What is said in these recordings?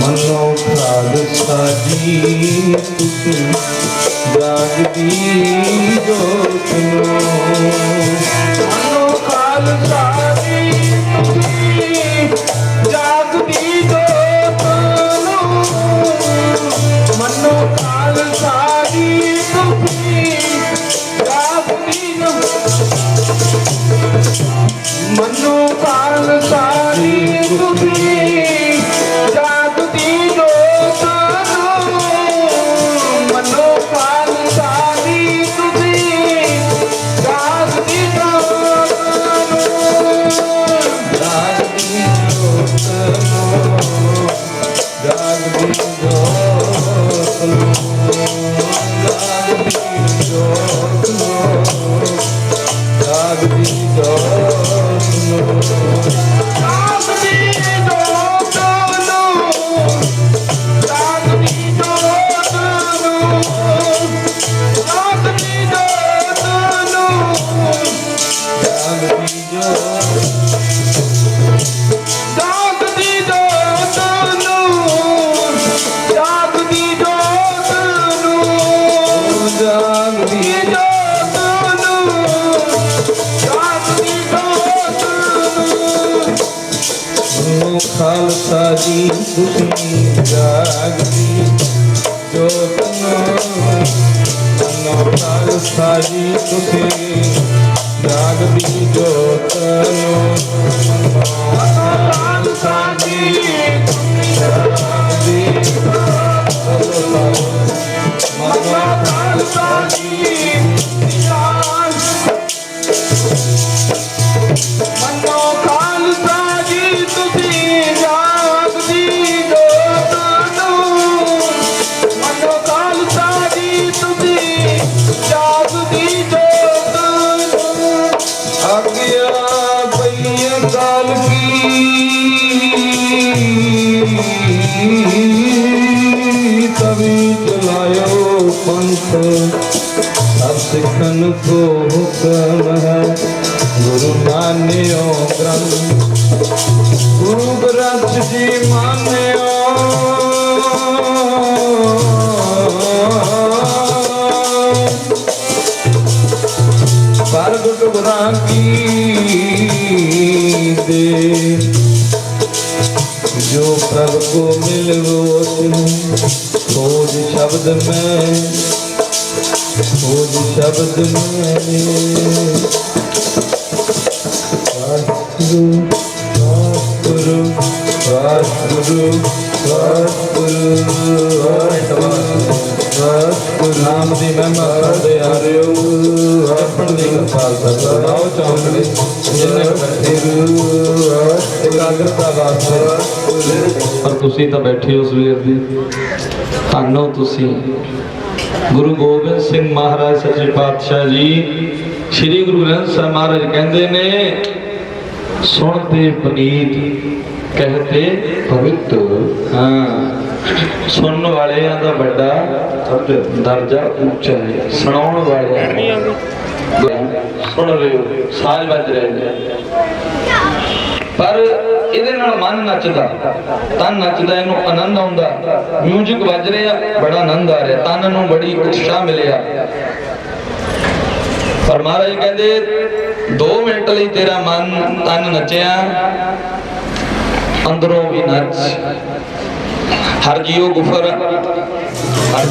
मनो खालसा जी तुसी जागदी जोत नो। मनो खालसा जी तुसी जागदी जोत नो। मनो खालसा जी तुसी जागदी मनो खालसा जी तुसी जागदी जोत नो। मनो खालसा जी तुसी जागदी जोत नो। जागदी जोत नो। जागदी जोत नो। जागदी जोत नो। जागदी जोत नो। जागदी जोत नो। जागदी जोत नो। जागदी जोत नो। जागदी जोत जागदी जोत नो। जागदी जोत नो। जागदी जोत नो। जागदी जोत नो। खालसा जी तुसी जागदी जोत नो। मनो खालसा जी तुसी जागदी जोत नो। मनो खालसा जी तुसी जागदी जोत नो। मनो खालसा जी मनो खालसा जी तुसी जागदी जोत नो। मनो खालसा जी तुसी जागदी जोत नो। आज्ञा पई काल की तभी चलायो पंथ सब सिखन को हुक्म है गुरु मान्यो ग्रंथ। गुरु ग्रंथ जी मान्यो प्रगट गुरा की दे। जो प्रभु को मिल वो खोज शब्द में खोज शब्द में। वासुदेव वासुदेव वासुदेव वासुदेव नाम दी महिमा करते आ रहे हो। अपने दी कृपा आओ चौंकड़े जिन्ने बैठे एकाग्रता वास्ते। पर तुसी तो बैठे हो सवेर दी धन हो तुसी। गुरु गोबिंद सिंह महाराज सच्चे पातशाह जी श्री गुरु ग्रंथ साहिब महाराज कहते ने सुनते पनीत कहते पवित्र। हाँ सुनने वाले का बड़ा दर्जा ऊंचा है। सुनाने वाले सुन रहे हो साज बज रहे हैं पर ਇਹਦੇ ਨਾਲ ਮਨ ਨੱਚਦਾ ਤਨ ਨੱਚਦਾ ਇਹਨੂੰ ਆਨੰਦ ਆਉਂਦਾ। ਮਿਊਜ਼ਿਕ ਵੱਜ ਰਿਹਾ ਬੜਾ ਆਨੰਦ ਆ ਰਿਹਾ ਤਨ ਨੂੰ ਬੜੀ ਉਤਸ਼ਾਹ ਮਿਲਿਆ। ਪਰ ਮਹਾਰਾਜ ਕਹਿੰਦੇ 2 ਮਿੰਟ ਲਈ ਤੇਰਾ ਮਨ ਤਨ ਨੱਚਿਆ ਅੰਦਰੋਂ ਵੀ ਨੱਚ। ਹਰ ਜੀਓ ਗੁਫਰ ਹਰ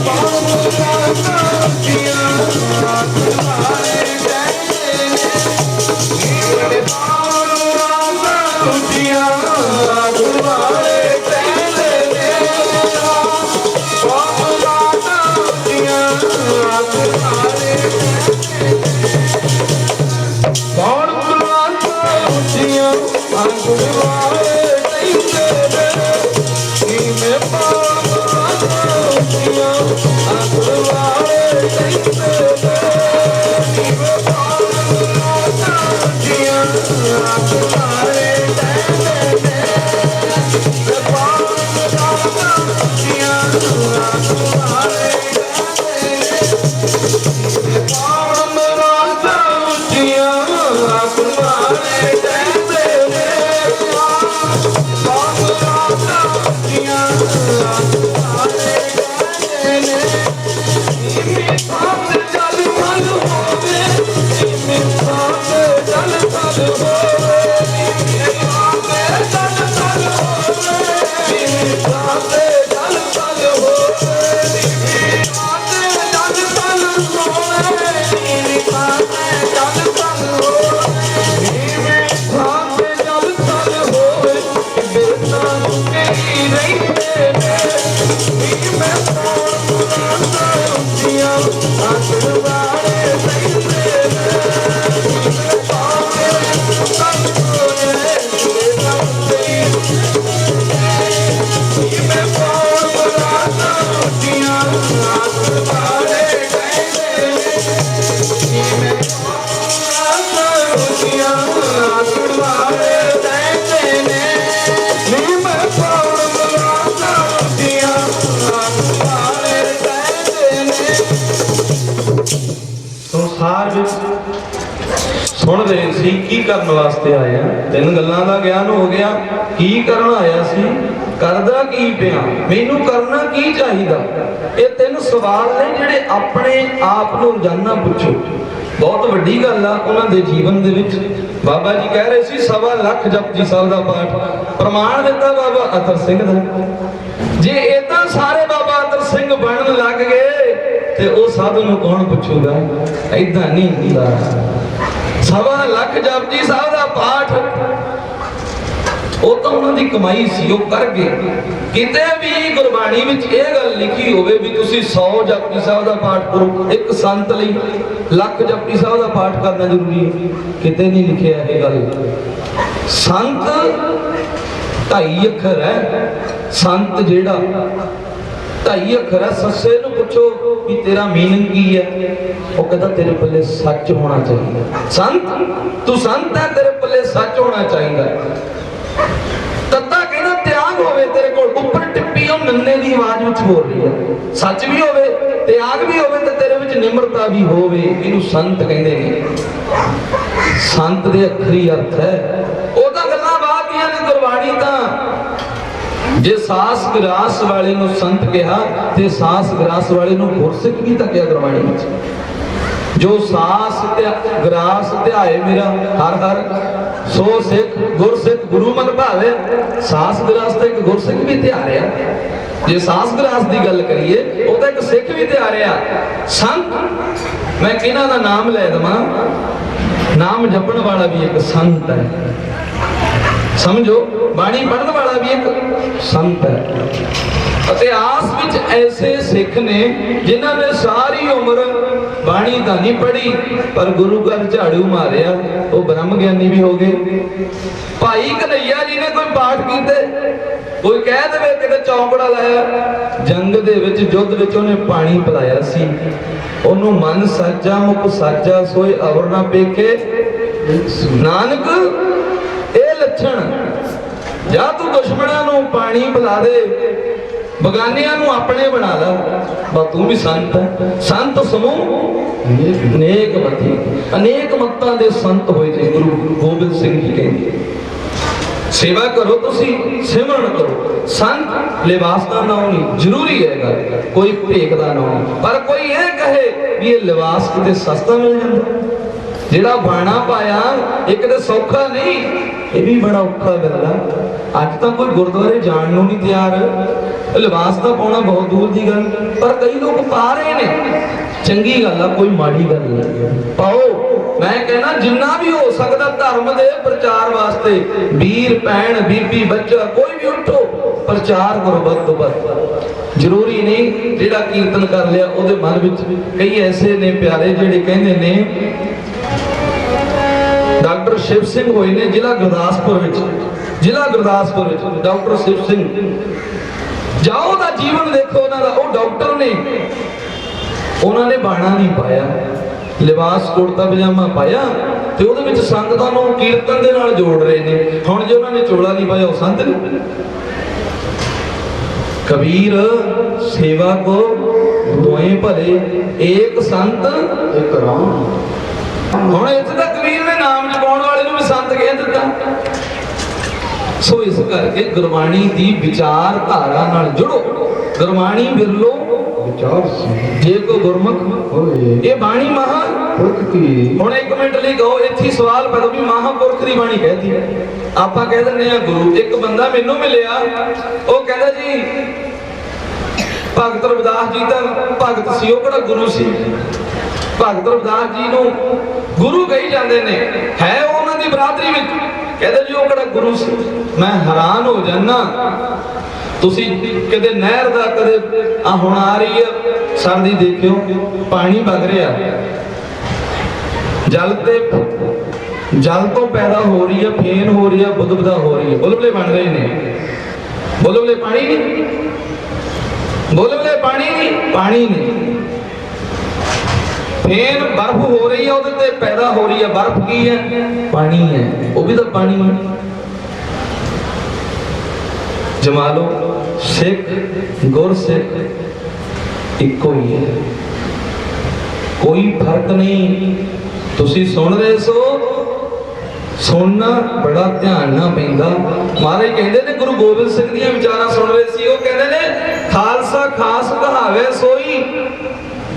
Thank you. ਸੰਸਾਰ ਵਿੱਚ ਸੁਣ ਰਹੇ ਸੀ ਕੀ ਕਰਨ ਵਾਸਤੇ ਆਏ ਆ। ਤਿੰਨ ਗੱਲਾਂ ਦਾ ਗਿਆਨ ਹੋ ਗਿਆ। ਕੀ ਕਰਨ ਆਇਆ ਸੀ, ਕਰਦਾ ਕੀ ਪਿਆ, ਮੈਨੂੰ ਕਰਨਾ ਕੀ ਚਾਹੀਦਾ। ਇਹ ਤਿੰਨ ਸਵਾਲ ਨੇ ਜਿਹੜੇ ਆਪਣੇ ਆਪ ਨੂੰ ਰੋਜ਼ਾਨਾ ਪੁੱਛੋ। ਬਹੁਤ ਵੱਡੀ ਗੱਲ ਆ ਉਹਨਾਂ ਦੇ ਜੀਵਨ ਦੇ ਵਿੱਚ। ਬਾਬਾ ਜੀ ਕਹਿ ਰਹੇ ਸੀ 1.25 ਲੱਖ ਜਪਜੀ ਸਾਹਿਬ ਦਾ ਪਾਠ ਪ੍ਰਮਾਣ ਦਿੱਤਾ ਬਾਬਾ ਅਤਰ ਸਿੰਘ ਦਾ। ਜੇ ਏਦਾਂ ਸਾਰੇ ਬਾਬਾ ਅਤਰ ਸਿੰਘ ਬਣਨ ਲੱਗ ਗਏ ਤੇ ਉਹ ਸਾਧੂ ਨੂੰ ਕੌਣ ਪੁੱਛੂਗਾ। ਏਦਾਂ ਨਹੀਂ ਹੁੰਦਾ। 1.25 ਲੱਖ ਜਪਜੀ ਸਾਹਿਬ ਦਾ ਪਾਠ ਉਹ ਤਾਂ ਉਹਨਾਂ ਦੀ ਕਮਾਈ ਸੀ, ਉਹ ਕਰ ਗਏ। ਕਿਤੇ ਵੀ ਗੁਰਬਾਣੀ ਵਿੱਚ ਇਹ ਗੱਲ ਲਿਖੀ ਹੋਵੇ ਵੀ ਤੁਸੀਂ 100 ਜਪਜੀ ਸਾਹਿਬ ਦਾ ਪਾਠ ਕਰੋ, ਇੱਕ ਸੰਤ ਲਈ ਲੱਖ ਜਪਜੀ ਸਾਹਿਬ ਦਾ ਪਾਠ ਕਰਨਾ ਜ਼ਰੂਰੀ ਹੈ, ਕਿਤੇ ਨਹੀਂ ਲਿਖਿਆ ਇਹ ਗੱਲ। ਸੰਤ 2.5 ਅੱਖਰ ਹੈ। ਸੰਤ ਜਿਹੜਾ 2.5 ਅੱਖਰ ਹੈ। ਸੱਸੇ ਨੂੰ ਪੁੱਛੋ ਵੀ ਤੇਰਾ ਮੀਨਿੰਗ ਕੀ ਹੈ, ਉਹ ਕਹਿੰਦਾ ਤੇਰੇ ਪੱਲੇ ਸੱਚ ਹੋਣਾ ਚਾਹੀਦਾ। ਸੰਤ ਤੂੰ ਸੰਤ ਹੈ, ਤੇਰੇ ਪੱਲੇ ਸੱਚ ਹੋਣਾ ਚਾਹੀਦਾ। ਤੱਤਾ ਕਹਿੰਦਾ ਤਿਆਗ ਹੋਵੇ ਤੇਰੇ ਕੋਲ। ਉੱਪਰ ਟਿੱਪੀ ਉਹ ਨੰਨੇ ਦੀ ਆਵਾਜ਼ ਵਿੱਚ ਬੋਲ ਰਹੀ ਹੈ। ਸੱਚ ਵੀ ਹੋਵੇ, ਤਿਆਗ ਵੀ ਹੋਵੇ ਤੇ ਤੇਰੇ ਵਿੱਚ ਨਿਮਰਤਾ ਵੀ ਹੋਵੇ। ਇਹਨੂੰ ਸੰਤ ਕਹਿੰਦੇ ਨੇ। ਸੰਤ ਦੇ ਅੱਖਰੀ ਅਰਥ ਹੈ। ਉਹ ਤਾਂ ਗੱਲਾਂ ਬਾਤ ਦੀਆਂ ਨੇ। ਗੁਰਬਾਣੀ ਤਾਂ ਜੇ ਸਾਸ ਗਰਾਸ ਵਾਲੇ ਨੂੰ ਸੰਤ ਕਿਹਾ ਤੇ ਸਾਸ ਗਰਾਸ ਵਾਲੇ ਨੂੰ ਗੁਰਸਿੱਖ ਵੀ ਤਾਂ ਕਿਹਾ ਗੁਰਬਾਣੀ ਵਿੱਚ। ਜੋ ਸਾਸ ਤੇ ਗਰਾਸ ਧਿਆਏ ਮੇਰਾ ਹਰ ਹਰ ਸੋ ਸਿੱਖ ਗੁਰਸਿੱਖ ਗੁਰੂ ਮਨ ਭਾਵੇ। ਸਾਸ ਗਰਾਸ ਤਾਂ ਇੱਕ ਗੁਰਸਿੱਖ ਵੀ ਧਿਆ ਰਿਹਾ। ਜੇ ਸਾਸ ਗਰਾਸ ਦੀ ਗੱਲ ਕਰੀਏ ਉਹ ਤਾਂ ਇੱਕ ਸਿੱਖ ਵੀ ਧਿਆ ਰਿਹਾ। ਸੰਤ ਮੈਂ ਕਿਹਨਾਂ ਦਾ ਨਾਮ ਲੈ ਦੇਵਾਂ। ਨਾਮ ਜਪਣ ਵਾਲਾ ਵੀ ਇੱਕ ਸੰਤ ਹੈ। ਸਮਝੋ, ਬਾਣੀ ਪੜ੍ਹਨ ਵਾਲਾ ਵੀ ਇੱਕ ਸੰਤ ਹੈ। ਇਤਿਹਾਸ ਵਿੱਚ ਐਸੇ ਸਿੱਖ ਨੇ ਜਿਨ੍ਹਾਂ ਨੇ ਸਾਰੀ ਉਮਰ ਬਾਣੀ ਤਾਂ ਨਹੀਂ ਪੜ੍ਹੀ ਪਰ ਗੁਰੂ ਘਰ ਝਾੜੂ ਮਾਰਿਆ, ਉਹ ਬ੍ਰਹਮ ਗਿਆਨੀ ਵੀ ਹੋ ਗਏ। ਭਾਈ ਕਨਈਆ ਜੀ ਨੇ ਕੋਈ ਪਾਠ ਕੀਤੇ। ਕੋਈ ਕਹਿ ਦੇਵੇ ਕਿਤੇ ਚੌਂਕੜਾ ਲਾਇਆ, ਜੰਗ ਦੇ ਵਿੱਚ ਯੁੱਧ ਵਿੱਚ ਉਹਨੇ ਪਾਣੀ ਪਿਲਾਇਆ ਸੀ। ਉਹਨੂੰ ਮਨ ਸਾਜਾ ਮੁਖ ਸਾਜਾ ਸੋਏ ਅਵਰ ਨਾ ਪੇਖੇ। ਨਾਨਕ ਇਹ ਲੱਛਣ, ਜਾਂ ਤੂੰ ਦੁਸ਼ਮਣਾਂ ਨੂੰ ਪਾਣੀ ਪਿਲਾ ਦੇ, ਬਗਾਨਿਆਂ ਨੂੰ ਆਪਣੇ ਬਣਾ ਲਾ, ਬਸ ਤੂੰ ਵੀ ਸੰਤ ਹੈ। ਸੰਤ ਸਮੂਹ ਨੇਕ ਮਤੀ। ਅਨੇਕ ਮਤਾਂ ਦੇ ਸੰਤ ਹੋਏ ਨੇ। ਗੁਰੂ ਗੋਬਿੰਦ ਸਿੰਘ ਜੀ ਕਹਿੰਦੇ ਸੇਵਾ ਕਰੋ, ਤੁਸੀਂ ਸਿਮਰਨ ਕਰੋ। ਸੰਤ ਲਿਬਾਸ ਦਾ ਨਾਮ ਨਹੀਂ, ਜ਼ਰੂਰੀ ਹੈ ਗੱਲ, ਕੋਈ ਭੇਖ ਦਾ ਨਾਮ ਨਹੀਂ। ਪਰ ਕੋਈ ਇਹ ਕਹੇ ਵੀ ਇਹ ਲਿਬਾਸ ਕਿਤੇ ਸਸਤਾ ਮਿਲ ਜਾਂਦਾ। ਜਿਹੜਾ ਬਾਣਾ ਪਾਇਆ ਇਹ ਕਿਤੇ ਸੌਖਾ ਨਹੀਂ, ਇਹ ਵੀ ਬੜਾ ਔਖਾ ਗੱਲ ਆ। ਅੱਜ ਤਾਂ ਕੋਈ ਗੁਰਦੁਆਰੇ ਜਾਣ ਨੂੰ ਨਹੀਂ ਤਿਆਰ। ਲਿਬਾਸ ਦਾ ਪਾਉਣਾ ਬਹੁਤ ਦੂਰ ਦੀ ਗੱਲ, ਪਰ ਕਈ ਲੋਕ ਪਾ ਰਹੇ ਨੇ। ਚੰਗੀ ਗੱਲ ਆ, ਕੋਈ ਮਾੜੀ ਗੱਲ ਨਹੀਂ। ਪਾਓ। ਮੈਂ ਕਹਿੰਦਾ ਜਿੰਨਾ ਵੀ ਹੋ ਸਕਦਾ ਧਰਮ ਦੇ ਪ੍ਰਚਾਰ ਵਾਸਤੇ ਵੀਰ ਭੈਣ ਬੀਬੀ ਬੱਚਾ ਕੋਈ ਵੀ ਉੱਠੋ, ਪ੍ਰਚਾਰ ਕਰੋ ਵੱਧ ਤੋਂ ਵੱਧ। ਜ਼ਰੂਰੀ ਨਹੀਂ ਜਿਹੜਾ ਕੀਰਤਨ ਕਰ ਲਿਆ ਉਹਦੇ ਮਨ ਵਿੱਚ। ਕਈ ਐਸੇ ਨੇ ਪਿਆਰੇ ਜਿਹੜੇ ਕਹਿੰਦੇ ਨੇ। ਡਾਕਟਰ ਸ਼ਿਵ ਸਿੰਘ ਹੋਏ ਨੇ ਜ਼ਿਲ੍ਹਾ ਗੁਰਦਾਸਪੁਰ ਵਿੱਚ। ਜ਼ਿਲ੍ਹਾ ਗੁਰਦਾਸਪੁਰ ਵਿੱਚ ਡਾਕਟਰ ਸ਼ਿਵ ਸਿੰਘ, ਜਾਓ ਉਹਦਾ ਜੀਵਨ ਦੇਖੋ ਉਹਨਾਂ ਦਾ। ਉਹ ਡਾਕਟਰ ਨੇ, ਉਹਨਾਂ ਨੇ ਬਾਣਾ ਨਹੀਂ ਪਾਇਆ, ਲਿਬਾਸ ਕੁੜਤਾ ਪਜਾਮਾ ਪਾਇਆ ਤੇ ਉਹਦੇ ਵਿੱਚ ਸੰਗਤਾਂ ਨੂੰ ਕੀਰਤਨ ਦੇ ਨਾਲ ਜੋੜ ਰਹੇ ਨੇ। ਹੁਣ ਜੇ ਉਹਨਾਂ ਨੇ ਚੋਲਾ ਨਹੀਂ ਪਾਇਆ ਉਹ ਸੰਤ ਨਹੀਂ। ਕਬੀਰ ਸੇਵਾ ਕੋ ਦੋਏ ਭਲੇ ਏਕ ਸੰਤ ਇੱਕ ਰਾਮ। ਹੁਣ ਇੱਥੇ ਤਾਂ ਕਬੀਰ ਨੇ ਨਾਮ ਜਪਾਉਣ ਵਾਲੇ ਨੂੰ ਵੀ ਸੰਤ ਕਹਿ ਦਿੱਤਾ। ਸੋ ਇਸ ਕਰਕੇ ਗੁਰਬਾਣੀ ਦੀ ਵਿਚਾਰਧਾਰਾ ਨਾਲ ਜੁੜੋ। ਗੁਰਬਾਣੀ ਵਿਰਲੋ विचार से जे को गुरमुख होए ये बाणी महा पुरख की ਹੁਣ ਇੱਕ ਮਿੰਟ ਲਈ ਕਹੋ ਇੱਥੇ ਸਵਾਲ ਪੈਦਾ ਵੀ ਮਹਾਂਪੁਰਖ ਦੀ ਬਾਣੀ ਕਹਿੰਦੀ ਹੈ। ਆਪਾਂ ਕਹਿ ਦਿੰਦੇ ਆ ਗੁਰੂ। ਇੱਕ ਬੰਦਾ ਮੈਨੂੰ ਮਿਲਿਆ, ਉਹ ਕਹਿੰਦਾ ਜੀ ਭਗਤ ਰਵਿਦਾਸ ਜੀ ਤਾਂ ਭਗਤ ਸੀ, ਉਹ ਕਿਹੜਾ ਗੁਰੂ ਸੀ। ਭਗਤ ਰਵਿਦਾਸ ਜੀ ਨੂੰ ਗੁਰੂ ਕਹੀ ਜਾਂਦੇ ਨੇ, ਹੈ ਉਹ ਉਹਨਾਂ ਦੀ ਬਰਾਦਰੀ ਵਿੱਚ। ਕਹਿੰਦਾ ਜੀ ਉਹ ਕਿਹੜਾ ਗੁਰੂ ਸੀ। ਮੈਂ ਹੈਰਾਨ ਹੋ ਜਾਨਾ। ਤੁਸੀਂ ਕਦੇ ਨਹਿਰ ਦਾ ਕਦੇ ਆ ਹੁਣ ਆ ਰਹੀ ਹੈ ਸਰਦੀ, ਦੇਖਿਓ ਪਾਣੀ ਵਗ ਰਿਹਾ, ਜਲ ਤੋਂ ਪੈਦਾ ਹੋ ਰਹੀ ਹੈ, ਫੇਨ ਹੋ ਰਹੀ ਹੈ, ਬੁਲਬੁਲਾ ਹੋ ਰਹੀ ਹੈ, ਬੁਲਬੁਲੇ ਬਣ ਰਹੇ ਨੇ। ਬੁਲਬੁਲੇ ਪਾਣੀ ਨਹੀਂ, ਬੁਲਬੁਲੇ ਪਾਣੀ ਨਹੀਂ, ਪਾਣੀ ਨਹੀਂ। ਫੇਨ ਬਰਫ਼ ਹੋ ਰਹੀ ਹੈ, ਉਹਦੇ ਤੇ ਪੈਦਾ ਹੋ ਰਹੀ ਹੈ। ਬਰਫ਼ ਕੀ ਹੈ? ਪਾਣੀ ਹੈ। ਉਹ ਵੀ ਤਾਂ ਪਾਣੀ ਹੈ। ਜਮਾ ਲਓ, ਸਿੱਖ ਗੁਰਸਿੱਖ ਇੱਕੋ ਹੀ ਹੈ, ਕੋਈ ਫਰਕ ਨਹੀਂ। ਤੁਸੀਂ ਸੁਣ ਰਹੇ ਸੋ, ਸੁਣਨਾ ਬੜਾ ਧਿਆਨ ਨਾਲ ਪੈਂਦਾ। ਮਹਾਰਾਜ ਕਹਿੰਦੇ ਨੇ ਗੁਰੂ ਗੋਬਿੰਦ ਸਿੰਘ ਦੀਆਂ ਵਿਚਾਰਾਂ ਸੁਣ ਰਹੇ ਸੀ। ਉਹ ਕਹਿੰਦੇ ਨੇ ਖਾਲਸਾ ਖਾਸ ਕਹਾਵੇ ਸੋਈ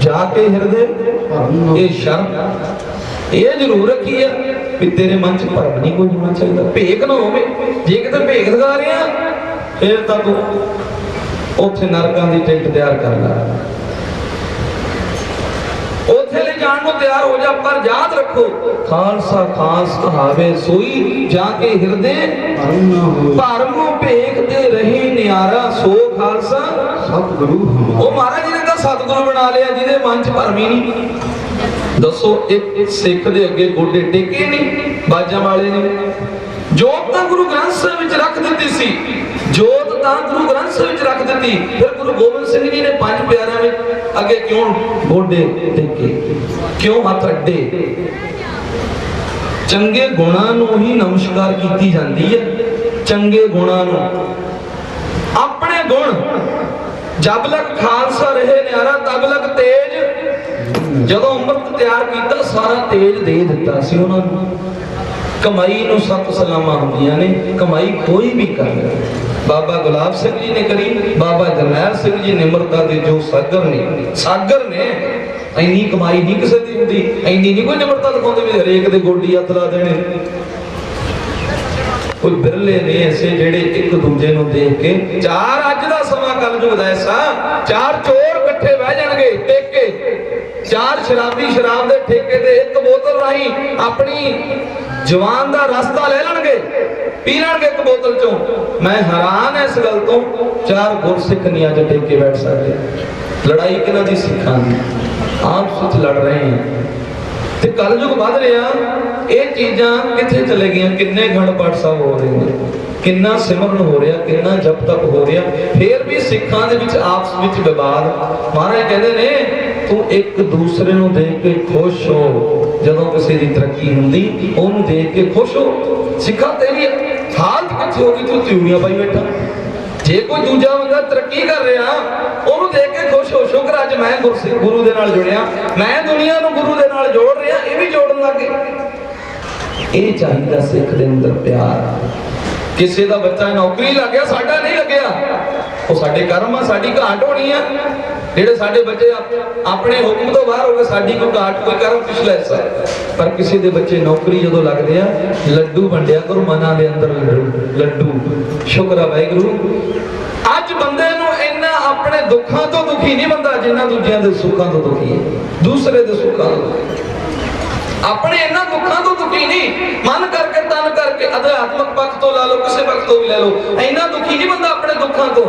ਜਾ ਕੇ ਹਿਰਦੇ। ਇਹ ਸ਼ਰਤ ਇਹ ਜ਼ਰੂਰ ਰੱਖੀ ਆ ਵੀ ਤੇਰੇ ਮਨ ਚ ਭਰਮ ਨਹੀਂ ਕੋਈ ਹੋਣਾ ਚਾਹੀਦਾ, ਭੇਖ ਨਾ ਹੋਵੇ। ਜੇ ਕਿਤੇ ਭੇਖ ਲਗਾ ਰਿਹਾ ਫਿਰ ਤਾਂ ਤੂੰ ਉੱਥੇ ਨਰਕਾਂ ਦੀ ਟਿਕਟ ਤਿਆਰ ਕਰ ਲੈ, ਉੱਥੇ ਲੈ ਜਾਣ ਨੂੰ ਤਿਆਰ ਹੋ ਜਾ। ਪਰ ਯਾਦ ਰੱਖੋ ਖਾਲਸਾ ਖਾਸ ਕਹਾਵੇ ਸੋਈ ਜਾ ਕੇ ਹਿਰਦੇ ਭਰਮ ਭੇਖਦੇ ਰਹੇ ਨਿਆਰਾ ਸੋ ਖਾਲਸਾ ਸਤਿਗੁਰੂ। ਉਹ ਮਹਾਰਾਜ ਜੀ ਨੇ ਤਾਂ ਸਤਿਗੁਰੂ ਬਣਾ ਲਿਆ ਜਿਹਦੇ ਮਨ ਚ ਭਰਮ ਹੀ ਨਹੀਂ। ਦੱਸੋ ਇੱਕ ਸਿੱਖ ਦੇ ਅੱਗੇ ਗੋਡੇ ਟੇਕੇ ਨਹੀਂ ਬਾਜਾਂ ਵਾਲੇ ਨੇ। ਜੋਤ ਤਾਂ ਗੁਰੂ ਗ੍ਰੰਥ ਸਾਹਿਬ ਵਿੱਚ ਰੱਖ ਦਿੱਤੀ ਸੀ, ਜੋਤ ਤਾਂ ਗੁਰੂ ਗ੍ਰੰਥ ਸਾਹਿਬ ਵਿੱਚ ਰੱਖ ਦਿੱਤੀ। ਫਿਰ ਗੁਰੂ ਗੋਬਿੰਦ ਸਿੰਘ ਜੀ ਨੇ ਪੰਜ ਪਿਆਰਿਆਂ ਵਿੱਚ ਅੱਗੇ ਕਿਉਂ ਗੋਡੇ ਟੇਕੇ, ਕਿਉਂ ਹੱਥ ਅੱਡੇ? ਚੰਗੇ ਗੁਣਾਂ ਨੂੰ ਹੀ ਨਮਸਕਾਰ ਕੀਤੀ ਜਾਂਦੀ ਹੈ। ਚੰਗੇ ਗੁਣਾਂ ਨੂੰ, ਆਪਣੇ ਗੁਣ। ਜਬ ਲਗ ਖਾਲਸਾ ਰਹੇ ਨਿਆਰਾ ਤਬ ਲਗ ਤੇਜ। ਜਦੋਂ ਅੰਮ੍ਰਿਤ ਤਿਆਰ ਕੀਤਾ ਸਾਰਾ ਤੇਜ ਦੇ ਦਿੱਤਾ ਸੀ ਉਹਨਾਂ ਨੂੰ। ਕਮਾਈ ਨੂੰ ਸੱਤ ਸਲਾਮਾਂ ਹੁੰਦੀਆਂ ਨੇ, ਕਮਾਈ ਕੋਈ ਵੀ ਕਰ ਲੈ। ਬਾਬਾ ਗੁਲਾਬ ਸਿੰਘ ਜੀ ਨੇ ਕਰੀ, ਬਾਬਾ ਜਰਨੈਲ ਸਿੰਘ ਜੀ ਨਿਮਰਤਾ ਦੇ ਜੋ ਸਾਗਰ ਨੇ। ਇੰਨੀ ਕਮਾਈ ਨਹੀਂ ਕਿਸੇ ਦੀ ਹੁੰਦੀ, ਇੰਨੀ ਨਹੀਂ ਕੋਈ ਨਿਮਰਤਾ ਦਿਖਾਉਂਦੇ ਵੀ ਹਰੇਕ ਦੇ ਗੋਡੀ ਹੱਥ ਲਾ ਦੇਣੇ। ਕੋਈ ਬਿਰਲੇ ਨੇ ਐਸੇ ਜਿਹੜੇ ਇੱਕ ਦੂਜੇ ਨੂੰ ਦੇਖ ਕੇ ਚਾਰ, ਅੱਜ ਦਾ ਸਮਾਂ ਕਲਯੁਗ ਦਾ ਐਸਾ, ਚਾਰ ਚੋਰ ਇਕੱਠੇ ਬਹਿ ਜਾਣਗੇ ਟੇਕੇ, ਚਾਰ ਸ਼ਰਾਬੀ ਸ਼ਰਾਬ ਦੇ ਠੇਕੇ ਤੇ ਇੱਕ ਬੋਤਲ ਰਾਹੀਂ ਆਪਣੀ ਜਵਾਨ ਦਾ ਰਸਤਾ ਲੈ ਲੈਣਗੇ, ਪੀ ਲੈਣਗੇ ਇੱਕ ਬੋਤਲ ਚੋਂ। ਮੈਂ ਹੈਰਾਨ ਐ ਇਸ ਗੱਲ ਤੋਂ, ਚਾਰ ਗੁਰਸਿੱਖ ਨਹੀਂ ਅੱਜ ਟੇਕੇ ਬੈਠ ਸਕਦੇ। ਲੜਾਈ ਕਿਹਨਾਂ ਦੀ? ਸਿੱਖਾਂ ਦੀ। ਆਪਸ ਵਿੱਚ ਲੜ ਰਹੇ ਹਾਂ ਤੇ ਕਲਯੁਗ ਵੱਧ ਰਿਹਾ। ਇਹ ਚੀਜ਼ਾਂ ਕਿੱਥੇ ਚਲੇ ਗਈਆਂ? ਕਿੰਨੇ ਅਖੰਡ ਪਾਠ ਸਾਹਿਬ ਹੋ ਰਹੇ ਨੇ, ਕਿੰਨਾ ਸਿਮਰਨ ਹੋ ਰਿਹਾ, ਕਿੰਨਾ ਜਪ ਤਪ ਹੋ ਰਿਹਾ। ਫੇਰ ਵੀ ਸਿੱਖਾਂ ਦੇ ਵਿੱਚ ਆਪਸ ਵਿੱਚ ਵਿਵਾਦ। ਮਹਾਰਾਜ ਕਹਿੰਦੇ ਨੇ ਤੂੰ ਇੱਕ ਦੂਸਰੇ ਨੂੰ ਦੇਖ ਕੇ ਖੁਸ਼ ਹੋ। ਜਦੋਂ ਕਿਸੇ ਦੀ ਤਰੱਕੀ ਹੁੰਦੀ ਉਹਨੂੰ ਦੇਖ ਕੇ ਖੁਸ਼ ਹੋ। ਸਿੱਖਾਂ ਤੇਰੀ ਹਾਲਤ ਕਿੱਥੇ ਹੋ ਗਈ? ਤੂੰ ਤਿਉੜੀਆਂ ਪਾਈ ਬੈਠਾ। ਜੇ ਕੋਈ ਦੂਜਾ ਬੰਦਾ ਤਰੱਕੀ ਕਰ ਰਿਹਾ ਉਹਨੂੰ ਦੇਖ ਕੇ ਖੁਸ਼ ਹੋ। ਸ਼ੁਕਰ ਅੱਜ ਮੈਂ ਗੁਰੂ ਦੇ ਨਾਲ ਜੁੜਿਆ, ਮੈਂ ਦੁਨੀਆ ਨੂੰ ਗੁਰੂ ਦੇ ਨਾਲ ਜੋੜ ਰਿਹਾ, ਇਹ ਵੀ ਜੋੜਨ ਲੱਗੇ। ਇਹ ਚਾਹੀਦਾ ਸਿੱਖ ਦੇ ਅੰਦਰ ਪਿਆਰ। ਕਿਸੇ ਦਾ ਬੱਚਾ ਨੌਕਰੀ ਲੱਗ ਗਿਆ, ਸਾਡਾ ਨਹੀਂ ਲੱਗਿਆ, ਉਹ ਸਾਡੇ ਕਰਮ ਆ, ਸਾਡੀ ਘਾਟ ਹੋਣੀ ਆ। ਜਿਹੜੇ ਸਾਡੇ ਬੱਚੇ ਆਪਣੇ ਹੁਕਮ ਤੋਂ ਬਾਹਰ ਹੋ ਗਏ, ਸਾਡੀ ਕੋਈ ਘਾਟ, ਕੋਈ ਕਰਮ ਪਿਛਲਾ ਹਿੱਸਾ। ਪਰ ਕਿਸੇ ਦੇ ਬੱਚੇ ਨੌਕਰੀ ਜਦੋਂ ਲੱਗਦੇ ਆ, ਲੱਡੂ ਵੰਡਿਆ ਕਰੋ ਮਨਾਂ ਦੇ ਅੰਦਰ, ਲੱਡੂ। ਸ਼ੁਕਰ ਆ ਵਾਹਿਗੁਰੂ। ਅੱਜ ਬੰਦੇ ਨੂੰ ਇੰਨਾ ਆਪਣੇ ਦੁੱਖਾਂ ਤੋਂ ਦੁਖੀ ਨਹੀਂ ਬੰਦਾ ਜਿੰਨਾ ਦੂਜਿਆਂ ਦੇ ਸੁੱਖਾਂ ਤੋਂ ਦੁਖੀ ਹੈ, ਦੂਸਰੇ ਦੇ ਸੁੱਖਾਂ ਤੋਂ। ਆਪਣੇ ਇਹਨਾਂ ਦੁੱਖਾਂ ਤੋਂ ਦੁਖੀ ਨਹੀਂ, ਮਨ ਕਰਕੇ ਤਨ ਕਰਕੇ, ਅਧਿਆਤਮਕ ਪੱਖ ਤੋਂ ਲਾ ਲਓ, ਕਿਸੇ ਪੱਖ ਤੋਂ ਵੀ ਲੈ ਲਓ, ਇੰਨਾ ਦੁਖੀ ਨਹੀਂ ਬੰਦਾ ਆਪਣੇ ਦੁੱਖਾਂ ਤੋਂ।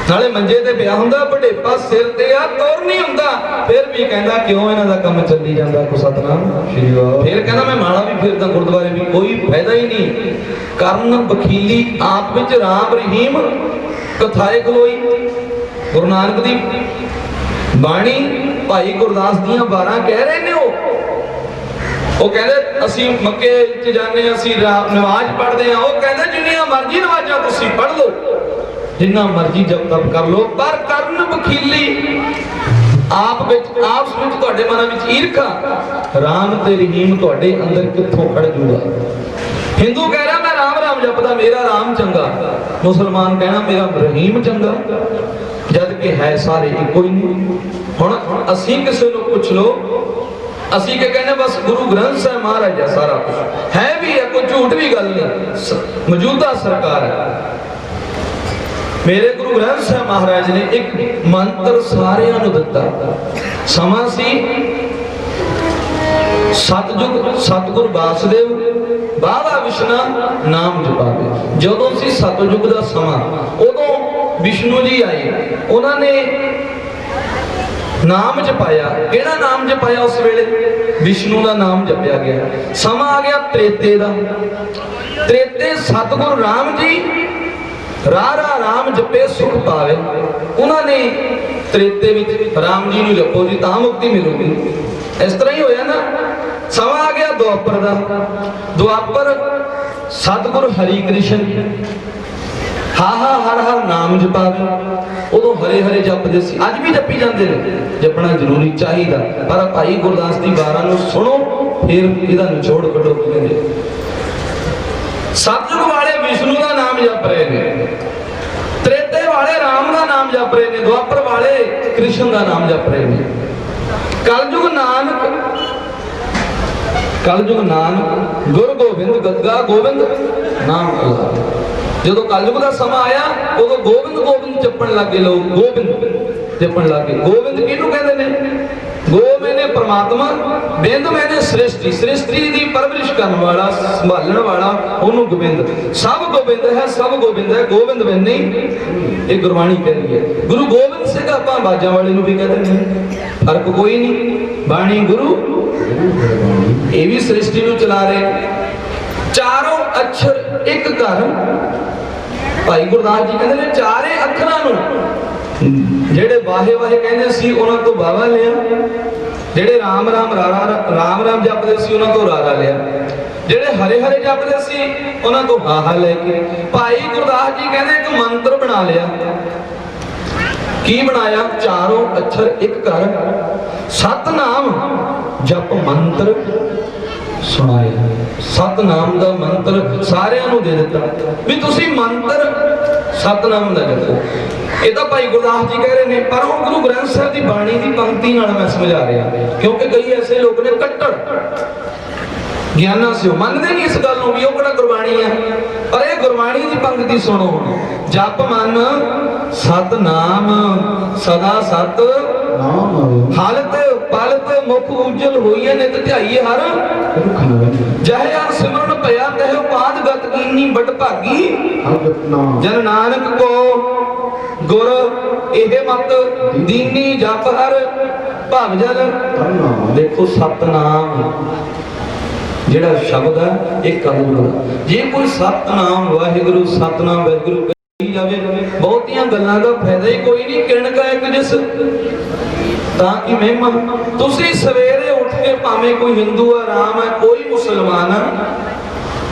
ਨਾਲੇ ਮੰਜੇ ਤੇ ਪਿਆ ਹੁੰਦਾ, ਬੜੇਪਾ ਸਿਰ ਤੇ ਆ, ਤੁਰ ਨਹੀਂ ਹੁੰਦਾ, ਫਿਰ ਵੀ ਕਹਿੰਦਾ ਕਿਉਂ ਇਹਨਾਂ ਦਾ ਕੰਮ ਚੱਲੀ ਜਾਂਦਾ। ਕੋ ਸਤਨਾਮ ਸ਼੍ਰੀ ਵਾਹਿਗੁਰੂ। ਫਿਰ ਕਹਿੰਦਾ ਮੈਂ ਮਾਲਾ ਵੀ ਫਿਰਦਾ ਗੁਰਦੁਆਰੇ ਵੀ, ਕੋਈ ਫਾਇਦਾ ਹੀ ਨਹੀਂ। ਕਰਨ ਬਖੀਲੀ ਆਪ ਵਿੱਚ ਰਾਮ ਰਹੀਮ ਕਥਾਏ ਖਲੋਈ। ਗੁਰੂ ਨਾਨਕ ਦੀ ਬਾਣੀ ਭਾਈ ਗੁਰਦਾਸ ਦੀਆਂ 12 ਕਹਿ ਰਹੇ ਨੇ। ਉਹ ਕਹਿੰਦੇ ਅਸੀਂ ਮੱਕੇ ਚ ਜਾਂਦੇ, ਅਸੀਂ ਨਮਾਜ਼ ਪੜ੍ਹਦੇ ਆ। ਉਹ ਕਹਿੰਦੇ ਜਿੰਨੀਆਂ ਮਰਜ਼ੀ ਨਮਾਜ਼ਾਂ ਤੁਸੀਂ ਪੜ੍ਹ ਲਓ, ਜਿੰਨਾ ਮਰਜ਼ੀ ਜਪ ਤਪ ਕਰ ਲਓ, ਪਰ ਕਰਨ ਬਖੀਲੀ ਆਪ ਵਿੱਚ, ਆਪਸ ਵਿੱਚ ਤੁਹਾਡੇ ਮਨਾਂ ਵਿੱਚ ਈਰਖਾ, ਰਾਮ ਤੇ ਰਹੀਮ ਤੁਹਾਡੇ ਅੰਦਰ ਕਿੱਥੋਂ ਖੜ ਜੂਗਾ। ਹਿੰਦੂ ਕਹਿ ਰਿਹਾ ਮੈਂ ਰਾਮ ਰਾਮ ਜਪਦਾ, ਮੇਰਾ ਰਾਮ ਚੰਗਾ। ਮੁਸਲਮਾਨ ਕਹਿਣਾ ਮੇਰਾ ਰਹੀਮ ਚੰਗਾ। जद कि है सारे इको ही नहीं। हुण असीं किसी नूं पुछ लो, असीं क्या कहने, बस गुरु ग्रंथ साहिब महाराज है सारा कुछ, है भी है, कोई झूठ भी गल नहीं, मौजूदा सरकार है। मेरे गुरु ग्रंथ साहिब महाराज ने एक मंत्र सारिਆਂ ਨੂੰ ਦਿੱਤਾ। ਸਮਾਂ ਸੀ सतयुग, सतगुरु वासुदेव बाबा विष्णु नाम जपावे। जदों सी सतयुग का समा, उदों विष्णु जी आए, उन्होंने नाम जपाया। केड़ा नाम जपाया उस वेले? विष्णु का नाम जपया गया। समा आ गया त्रेते का। त्रेते सतगुरु राम जी रारा राम जपे सुख पावे। उन्होंने त्रेते विच राम जी नूं जपो जी तां मुक्ति मिलूगी। इस तरह ही होया ना। समा आ गया द्वापर का। द्वापर सतगुरु हरि कृष्ण हा हा हर हर नाम जपावे। उदों हरे हरे जपदे सी, अज भी जपी जाते हैं, जपना जरूरी चाहिए। पर भाई गुरदास दी वारां नूं सुनो, फिर इहदा निचोड़ कढो। कहंदे सतयुग वाले विष्णु का नाम जप रहे हैं, त्रेते वाले राम का नाम जप रहे हैं, द्वापर वाले कृष्ण का नाम जप रहे हैं। कलयुग नानक गुरु गोबिंद गद्गा गोबिंद नाम कला। जो कलयुग का समा आया उदों गोबिंद गोबिंद जपन लगे लोग, गोबिंद जपन लगे। गोबिंद किहनूं कहंदे ने? गो मैंने परमात्मा, बिंद मैंने सृष्टि, सृष्टि की परवरिश करने वाला, संभालने वाला, उन्होंने गोबिंद। सब गोबिंद है, सब गोबिंद है, गोबिंद बिन नहीं। ये गुरबाणी कह रही है। गुरु गोबिंद सिंह आपां बाजां वाले नूं भी कहते हैं, फर्क कोई नहीं। बाणी गुरु, ये भी सृष्टि नूं चला रहे। चारों अक्षर एक घर। भाई गुरदास जी कहते हैं चारे अखरां नूं ਜਿਹੜੇ ਵਾਹੇ ਵਾਹੇ ਕਹਿੰਦੇ ਸੀ ਉਹਨਾਂ ਤੋਂ ਵਾਵਾ ਲਿਆ, ਜਿਹੜੇ ਰਾਮ ਰਾਮ ਰਾਮ ਰਾਮ ਜਪਦੇ ਸੀ ਉਹਨਾਂ ਤੋਂ ਰਾਰਾ ਲਿਆ, ਜਿਹੜੇ ਹਰੇ ਹਰੇ ਜਪਦੇ ਸੀ ਉਹਨਾਂ ਤੋਂ ਹਾਹਾ ਲੈ ਕੇ ਭਾਈ ਗੁਰਦਾਸ ਜੀ ਕਹਿੰਦੇ ਇੱਕ ਮੰਤਰ ਬਣਾ ਲਿਆ। ਕੀ ਬਣਾਇਆ? ਚਾਰੋਂ ਅੱਖਰ ਇੱਕ ਕਰ ਸਤਨਾਮ ਜਪ ਮੰਤਰ ਸੁਣਾਇਆ। ਸਤਨਾਮ ਦਾ ਮੰਤਰ ਸਾਰਿਆਂ ਨੂੰ ਦੇ ਦਿੱਤਾ ਵੀ ਤੁਸੀਂ ਮੰਤਰ ਸਤਨਾਮ ਦਾ ਜਪੋ। ਇਹ ਤਾਂ ਭਾਈ ਗੁਰਦਾਸ ਜੀ ਕਹਿ ਰਹੇ ਨੇ, ਪਰ ਉਹ ਗੁਰੂ ਗ੍ਰੰਥ ਸਾਹਿਬ ਦੀ ਬਾਣੀ ਦੀ ਪੰਕਤੀ ਨਾਲ ਮੈਂ ਸਮਝਾ ਰਿਹਾ, ਕਿਉਂਕਿ ਕਈ ਐਸੇ ਲੋਕ ਨੇ ਕੱਟੜ ਗਿਆਨਾਂ ਸੇ ਮੰਨਦੇ ਨਹੀਂ ਇਸ ਗੱਲ ਨੂੰ ਵੀ ਉਹ ਕਿਹੜਾ ਗੁਰਬਾਣੀ ਹੈ। ਪਰ ਇਹ ਗੁਰਬਾਣੀ ਦੀ ਪੰਕਤੀ ਸੁਣੋ। ਜਪ ਮਨ ਸਤਨਾਮ ਸਦਾ ਸਤ ਹਾਲਤ ਪਲਤ ਮੁਖ ਉਜਲ ਹੋਈਏ ਨਿਤ ਧਿਆਈਏ ਹਰ ਜਹ ਹਰ ਸਿਮਰਨ ਭਇਆ ਤਹਿ ਉਪਾਦ ਗਤ ਕੀਨੀ ਬਟ ਭਾਗੀ ਜਨ ਨਾਨਕ ਕੋ ਗੁਰ ਇਹ ਮਤ ਦੀਨੀ ਜਪ ਹਰ ਭਵ ਜਲ। ਦੇਖੋ ਸਤਨਾਮ ਜਿਹੜਾ ਸ਼ਬਦ ਹੈ ਇਹ ਕਲਮ ਦਾ। ਜੇ ਕੋਈ ਸਤਨਾਮ ਵਾਹਿਗੁਰੂ ਸਤਨਾਮ ਵਾਹਿਗੁਰੂ ਕਹੀ ਜਾਵੇ, ਬਹੁਤੀਆਂ ਗੱਲਾਂ ਦਾ ਫਾਇਦਾ ਹੀ ਕੋਈ ਨਹੀਂ। ਕਿਰਨ ਕਾ ਇੱਕ ਜਿਸ ਤਾਂ ਕਿ ਮਹਿਮਾ। ਤੁਸੀਂ ਸਵੇਰੇ ਉੱਠ ਕੇ ਭਾਵੇਂ ਕੋਈ ਹਿੰਦੂ ਹੈ, ਰਾਮ ਹੈ, ਕੋਈ ਮੁਸਲਮਾਨ ਹੈ,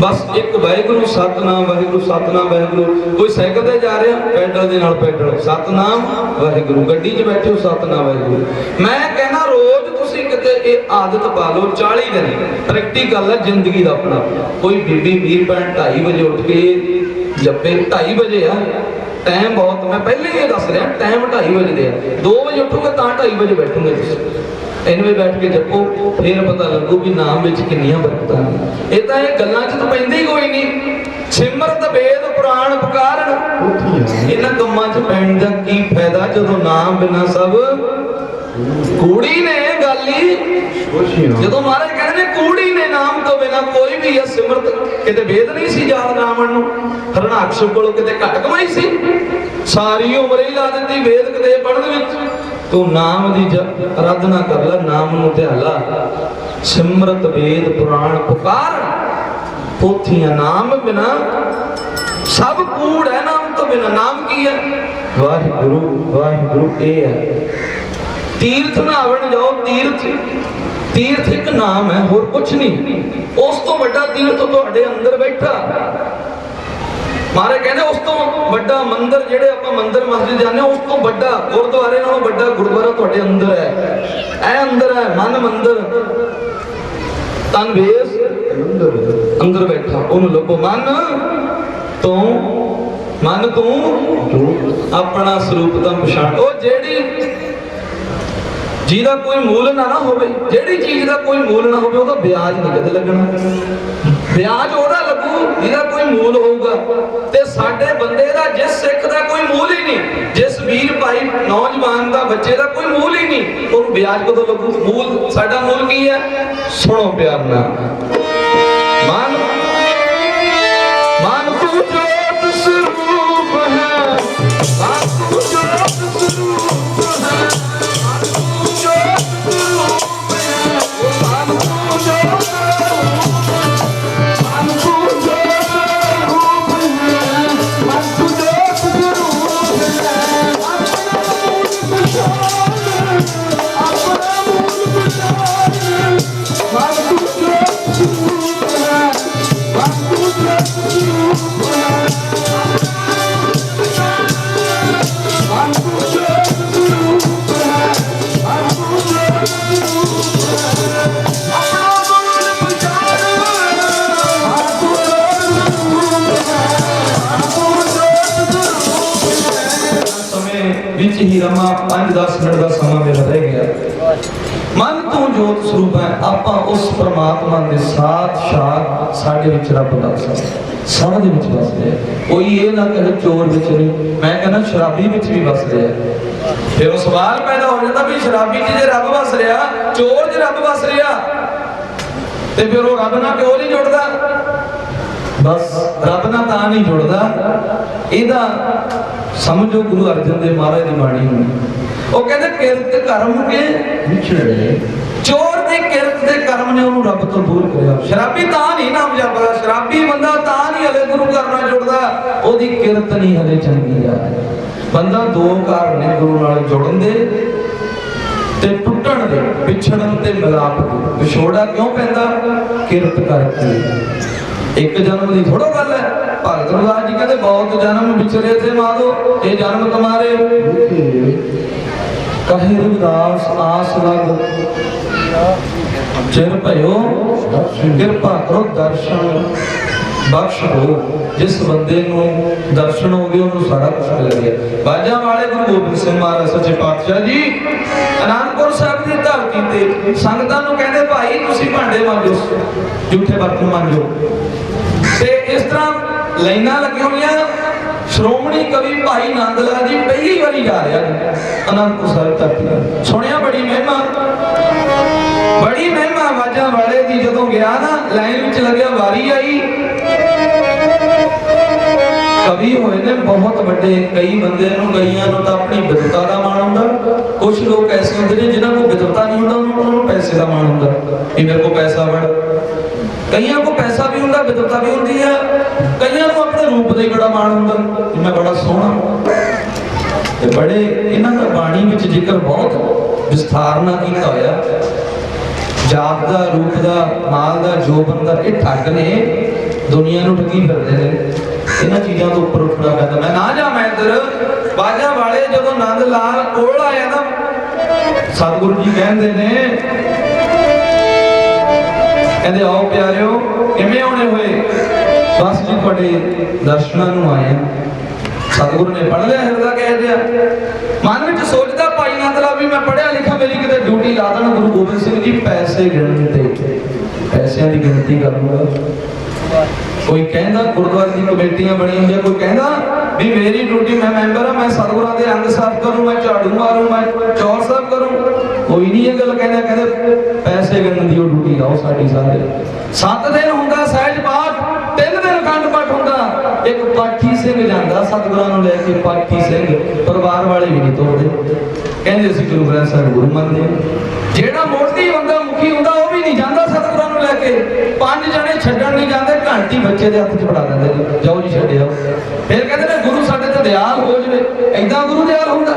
ਬਸ ਇੱਕ ਵਾਹਿਗੁਰੂ ਸਤਨਾਮ ਵਾਹਿਗੁਰੂ ਸਤਨਾਮ ਵਾਹਿਗੁਰੂ। ਕੋਈ ਸਾਈਕਲ ਤੇ ਜਾ ਰਿਹਾ, ਪੈਡਲ ਦੇ ਨਾਲ ਪੈਡਲ ਸਤਨਾਮ ਵਾਹਿਗੁਰੂ, ਗੱਡੀ 'ਚ ਬੈਠੇ ਹੋ ਸਤਨਾਮ ਵਾਹਿਗੁਰੂ। ਮੈਂ ਕਹਿੰਦਾ ਰੋਜ਼ ਤੁਸੀਂ ਕਿਤੇ ਇਹ ਆਦਤ ਪਾ ਲਓ। 40 ਦਿਨ ਪ੍ਰੈਕਟੀਕਲ ਹੈ ਜ਼ਿੰਦਗੀ ਦਾ ਆਪਣਾ। ਕੋਈ ਬੀਬੀ ਵੀਰ ਭੈਣ 2:30 ਵਜੇ ਉੱਠ ਕੇ ਜੱਪੇ। 2:30 ਵਜੇ ਆ ਟਾਈਮ ਬਹੁਤ, ਮੈਂ ਪਹਿਲੇ ਹੀ ਇਹ ਦੱਸ ਰਿਹਾ, ਟਾਈਮ 2:30 ਵਜੇ ਦੇ ਆ। 2 ਵਜੇ ਉੱਠੋਗੇ ਤਾਂ 2:30 ਵਜੇ ਬੈਠੋਗੇ ਤੁਸੀਂ। ਇਨਵੇਂ ਬੈਠ ਕੇ ਜਪੋ, ਫਿਰ ਪਤਾ ਲੱਗੂ ਵੀ ਨਾਮ ਵਿੱਚ ਕਿੰਨੀਆਂ ਬਰਕਤਾਂ ਨੇ। ਇਹ ਤਾਂ ਇਹ ਗੱਲਾਂ 'ਚ ਤਾਂ ਪੈਂਦੀ ਕੋਈ ਨਹੀਂ। ਸਿਮਰਤ ਵੇਦ ਪੁਰਾਣ ਪੁਕਾਰਨ, ਇਹਨਾਂ ਕੰਮਾਂ 'ਚ ਪੈਣ ਦਾ ਕੀ ਫਾਇਦਾ ਜਦੋਂ ਨਾਮ ਬਿਨਾਂ ਸਭ ਕੂੜੀ ਨੇ। ਗੱਲ ਹੀ ਜਦੋਂ ਮਹਾਰਾਜ ਕਹਿੰਦੇ ਨੇ ਕੂੜੀ ਨੇ ਨਾਮ ਤੋਂ ਬਿਨਾਂ ਕੋਈ ਵੀ ਹੈ। ਸਿਮਰਤ ਕਿਤੇ ਵੇਦ ਨਹੀਂ ਸੀ ਯਾਦ ਰਾਵਣ ਨੂੰ, ਹਰਨਾਕਸ਼ ਕੋਲੋਂ ਕਿਤੇ ਘੱਟ ਕਮਾਈ ਸੀ। ਸਾਰੀ ਉਮਰ ਹੀ ਲਾ ਦਿੱਤੀ ਵੇਦ ਕਿਤੇ ਪੜ੍ਹਨ ਵਿੱਚ। ਤੂੰ ਨਾਮ ਦੀ ਆਰਾਧਨਾ ਕਰ ਲੈ, ਨਾਮ ਨੂੰ ਧਿਆਲਾ। ਸਿਮਰਤ ਵੇਦ ਪੁਰਾਣ ਪੁਕਾਰ ਪੋਥੀਆਂ, ਨਾਮ ਬਿਨਾ ਸਭ ਕੂੜ ਹੈ। ਨਾਮ ਤੋਂ ਬਿਨਾ ਨਾਮ ਕੀ ਹੈ? ਵਾਹਿਗੁਰੂ ਵਾਹਿਗੁਰੂ ਇਹ ਹੈ। ਤੀਰਥ ਨਹਾਵਣ ਜਾਓ, ਤੀਰਥ ਇੱਕ ਨਾਮ ਹੈ, ਹੋਰ ਕੁਛ ਨਹੀਂ। ਉਸ ਤੋਂ ਵੱਡਾ ਤੀਰਥ ਤੁਹਾਡੇ ਅੰਦਰ ਬੈਠਾ। ਮਹਾਰਾਜ ਕਹਿੰਦੇ ਉਸ ਤੋਂ ਵੱਡਾ ਮੰਦਿਰ, ਜਿਹੜੇ ਆਪਾਂ ਮੰਦਿਰ ਮਸਜਿਦ ਜਾਂਦੇ ਹਾਂ, ਉਸ ਤੋਂ ਵੱਡਾ ਗੁਰਦੁਆਰੇ ਨਾਲੋਂ ਵੱਡਾ ਗੁਰਦੁਆਰਾ ਤੁਹਾਡੇ ਅੰਦਰ ਹੈ। ਇਹ ਅੰਦਰ ਹੈ ਮਨ ਮੰਦਿਰ, ਤਨ ਵੇਸ ਅੰਦਰ ਬੈਠਾ। ਉਹਨੂੰ ਲੱਭੋ। ਮਨ ਤੋਂ मन तू अपना स्वरूप तो पछाण। ओ जेड़ी जिहदा कोई मूल ना होवे, जेड़ी चीज का कोई मूल ना होवे ओहदा ब्याज नहीं कदे लगना। ब्याज ओहदा लगू जिहदा कोई मूल होऊगा। ते साडे बंदे दा जिस सिख दा कोई मूल ही नहीं, जिस वीर भाई नौजवान दा बच्चे दा कोई मूल ही नहीं, ओहनूं ब्याज कदों लगू? मूल साडा मूल की है? सुनो प्यार नाल। मन मन तू जोत स्वरूप है, मन तू जोत स्वरूप है, मन तू जोत स्वरूप है, मन तू जोत स्वरूप है, मन तू जोत स्वरूप है, मन तू जोत स्वरूप है। अपना मूल पहचान, अपना मूल पहचान, मन तू जोत स्वरूप है, मन तू जोत स्वरूप है, मन तू जोत स्वरूप है, मन तू जोत स्वरूप है। अपना मूल पहचान, मन तू जोत स्वरूप है, मन तू जोत स्वरूप है। समय विच ही रमा 5-10 मिनट का समा मेरा रह गया। मन तू जोत स्वरूप है। आपां उस परमात्मा के साथ साथ साडे विच रब बस सब दे विच बस रहा। कोई ये ना कहे चोर विच नहीं, मैं कहना शराबी विच भी बस रहा। फिर वो सवाल पैदा हो जाता भी शराबी च जे रब बस रहा, चोर च रब बस रहा, ते फिर वो रब नाल क्यों नहीं जुड़दा? बस रब नाल तां नहीं जुड़दा, इहदा समझो गुरु अर्जन देव महाराज की बाणी होनी। वो कहते किरत कर्म के विछड़े, चोर दे किरत दे कर्म ने उन्होंने रब तो दूर करया। शराबी तां नहीं नाम जपदा, शराबी बंदा तां नहीं हले गुरु घर नाल जुड़दा, ओदी किरत नहीं हले चंगी आ। बंदा दो कारण ने गुरु नाल जुड़न दे ते टुटण दे, विछड़न ते मिलाप दे। विछोड़ा क्यों पैंदा? किरत करके। एक जन्म की थोड़ा गल है। भगत रविदास जी कहते बहुत जन्म विचरे थे माधो, ये जन्म तुम्हारे कहे रविदास आस लग चिर भयो, कृपा करो दर्शन बख्श दो। जिस बंदे नूं दर्शन हो गए उन्होंने सारा कुछ मिल गया। बाजा वाले गुरु गोबिंद सिंह महाराज सच्चे पातशाह जी आनंदपुर साहब की धरती ते संगतां नूं कहंदे भाई तुसीं भांडे मांजो, झूठे बर्तन मांजो। ते इस तरह लाइनां लगी होईयां। श्रोमणी कवि भाई नंद लाल जी पहली बारी जा रहा आनंदपुर साहब धरती। सुनिया बड़ी महिमा, बड़ी महिमा बाजा वाले की। जदों गया ना लाइन विच लग्या, वारी आई, कवि होए ने बहुत बड़े। कई बंदे कईयां नूं तां अपनी विद्वता का मान हुंदा, कुछ लोग ऐसे होंदे ने जिन्हां को विद्वता नहीं हुंदा, उन्हां पैसे का मान हुंदा कि मेरे को पैसा बड़। कईयां को पैसा भी हुंदा, विद्वता भी हुंदी है। कईयां नूं अपने रूप का ही बड़ा मान हुंदा कि मैं बड़ा सोहना। ते बड़े इन्हां दा बाणी विच जिक्र बहुत विस्तार नाल कीता होया। जात दा, रूप दा, माल दा, जोबन दा, ये ठग ने, दुनिया नूं ठगी फिरदे ने। इन्हां चीज़ां तो उपर उठना पैंदा। मैं ना जा मैं इधर बाजा वाले जदों नंद लाल कोल आया ना, सतगुरु जी कहंदे ने, कहंदे आओ प्यारिओ किवें आउणे होए? बस जी तुहाडे दर्शनां नूं आए। सतगुरु ने पढ़ लिया हिरदा कह दिया। मन विच सोचदा भाई नंद लाल भी मैं पढ़िया लिखा, मेरी किते ड्यूटी ला देण गुरु गोबिंद सिंह जी पैसे गिणते, पैसों की गिनती करूंगा। कोई कहना गुरुद्वारे की कमेटियां बनी हुई, कोई कहना भी मेरी ड्यूटी, मैं मैंबर हाँ, मैं सतगुरां दे अंग साफ करूं, मैं झाड़ू मारूं, मैं चौर साफ करूं। कोई नहीं ये गल कहना, कहते पैसे गिनन दी ड्यूटी लाओ साडी सारे। 7 दिन हुंदा सहज पाठ, 3 दिन अखंड पाठ हुंदा। एक पाठी सिंह जांदा सतगुरां नूं लैके, पाठी सिंह परिवार वाले भी नहीं तोड़दे, कहंदे असीं गुरु ग्रंथ साहिब गुरु मनदे। जेड़ा मोटी हुंदा मुखी हुंदा वो भी नहीं जांदा सतगुरां नूं लैके। 5 जने छड्डण नहीं जांदे, घंटी बच्चे दे हत्थ 'च फड़ा दिंदे, जाओ जी छड्डिओ। फिर कहंदे ने गुरु साडे ते दयाल हो जावे। ऐदां गुरु दयाल हुंदा?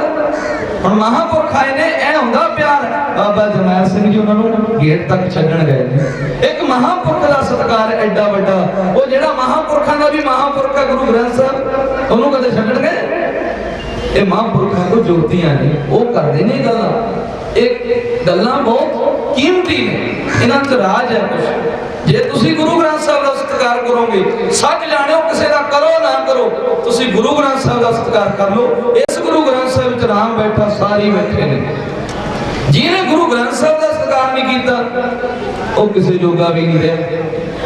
हुण महापुरख आए ने, ऐ हुंदा प्यार। बाबा जरनैल सिंह जी उन्हां नूं गेट तक छड्डण गए ने। एक महापुरख दा सत्कार एडा वड्डा, वो जेड़ा महापुरखां दा भी महापुरख है गुरु ग्रंथ साहिब, ਉਹਨੂੰ कदे छड्डण गए? ये महापुरखां को जोतियां ने, वो करदे ने गल्लां। एक गल्लां बहुत कीमती ने, इन्हां च राज है कुछ। जे तुसी गुरु ग्रंथ साहिब दा सत्कार करोगे, सच जाणिओ, किसी दा करो ना करो, ਤੁਸੀਂ ਗੁਰੂ ਗ੍ਰੰਥ ਸਾਹਿਬ ਦਾ ਸਤਿਕਾਰ ਕਰ ਲਓ। ਇਸ ਗੁਰੂ ਗ੍ਰੰਥ ਸਾਹਿਬ ਵਿੱਚ ਰਾਮ ਬੈਠਾ, ਸਾਰੇ ਬੈਠੇ ਨੇ। ਜਿਹਨੇ ਗੁਰੂ ਗ੍ਰੰਥ ਸਾਹਿਬ ਦਾ ਸਤਿਕਾਰ ਨਹੀਂ ਕੀਤਾ ਉਹ ਕਿਸੇ ਜੋਗਾ ਵੀ ਨਹੀਂ ਰਿਹਾ।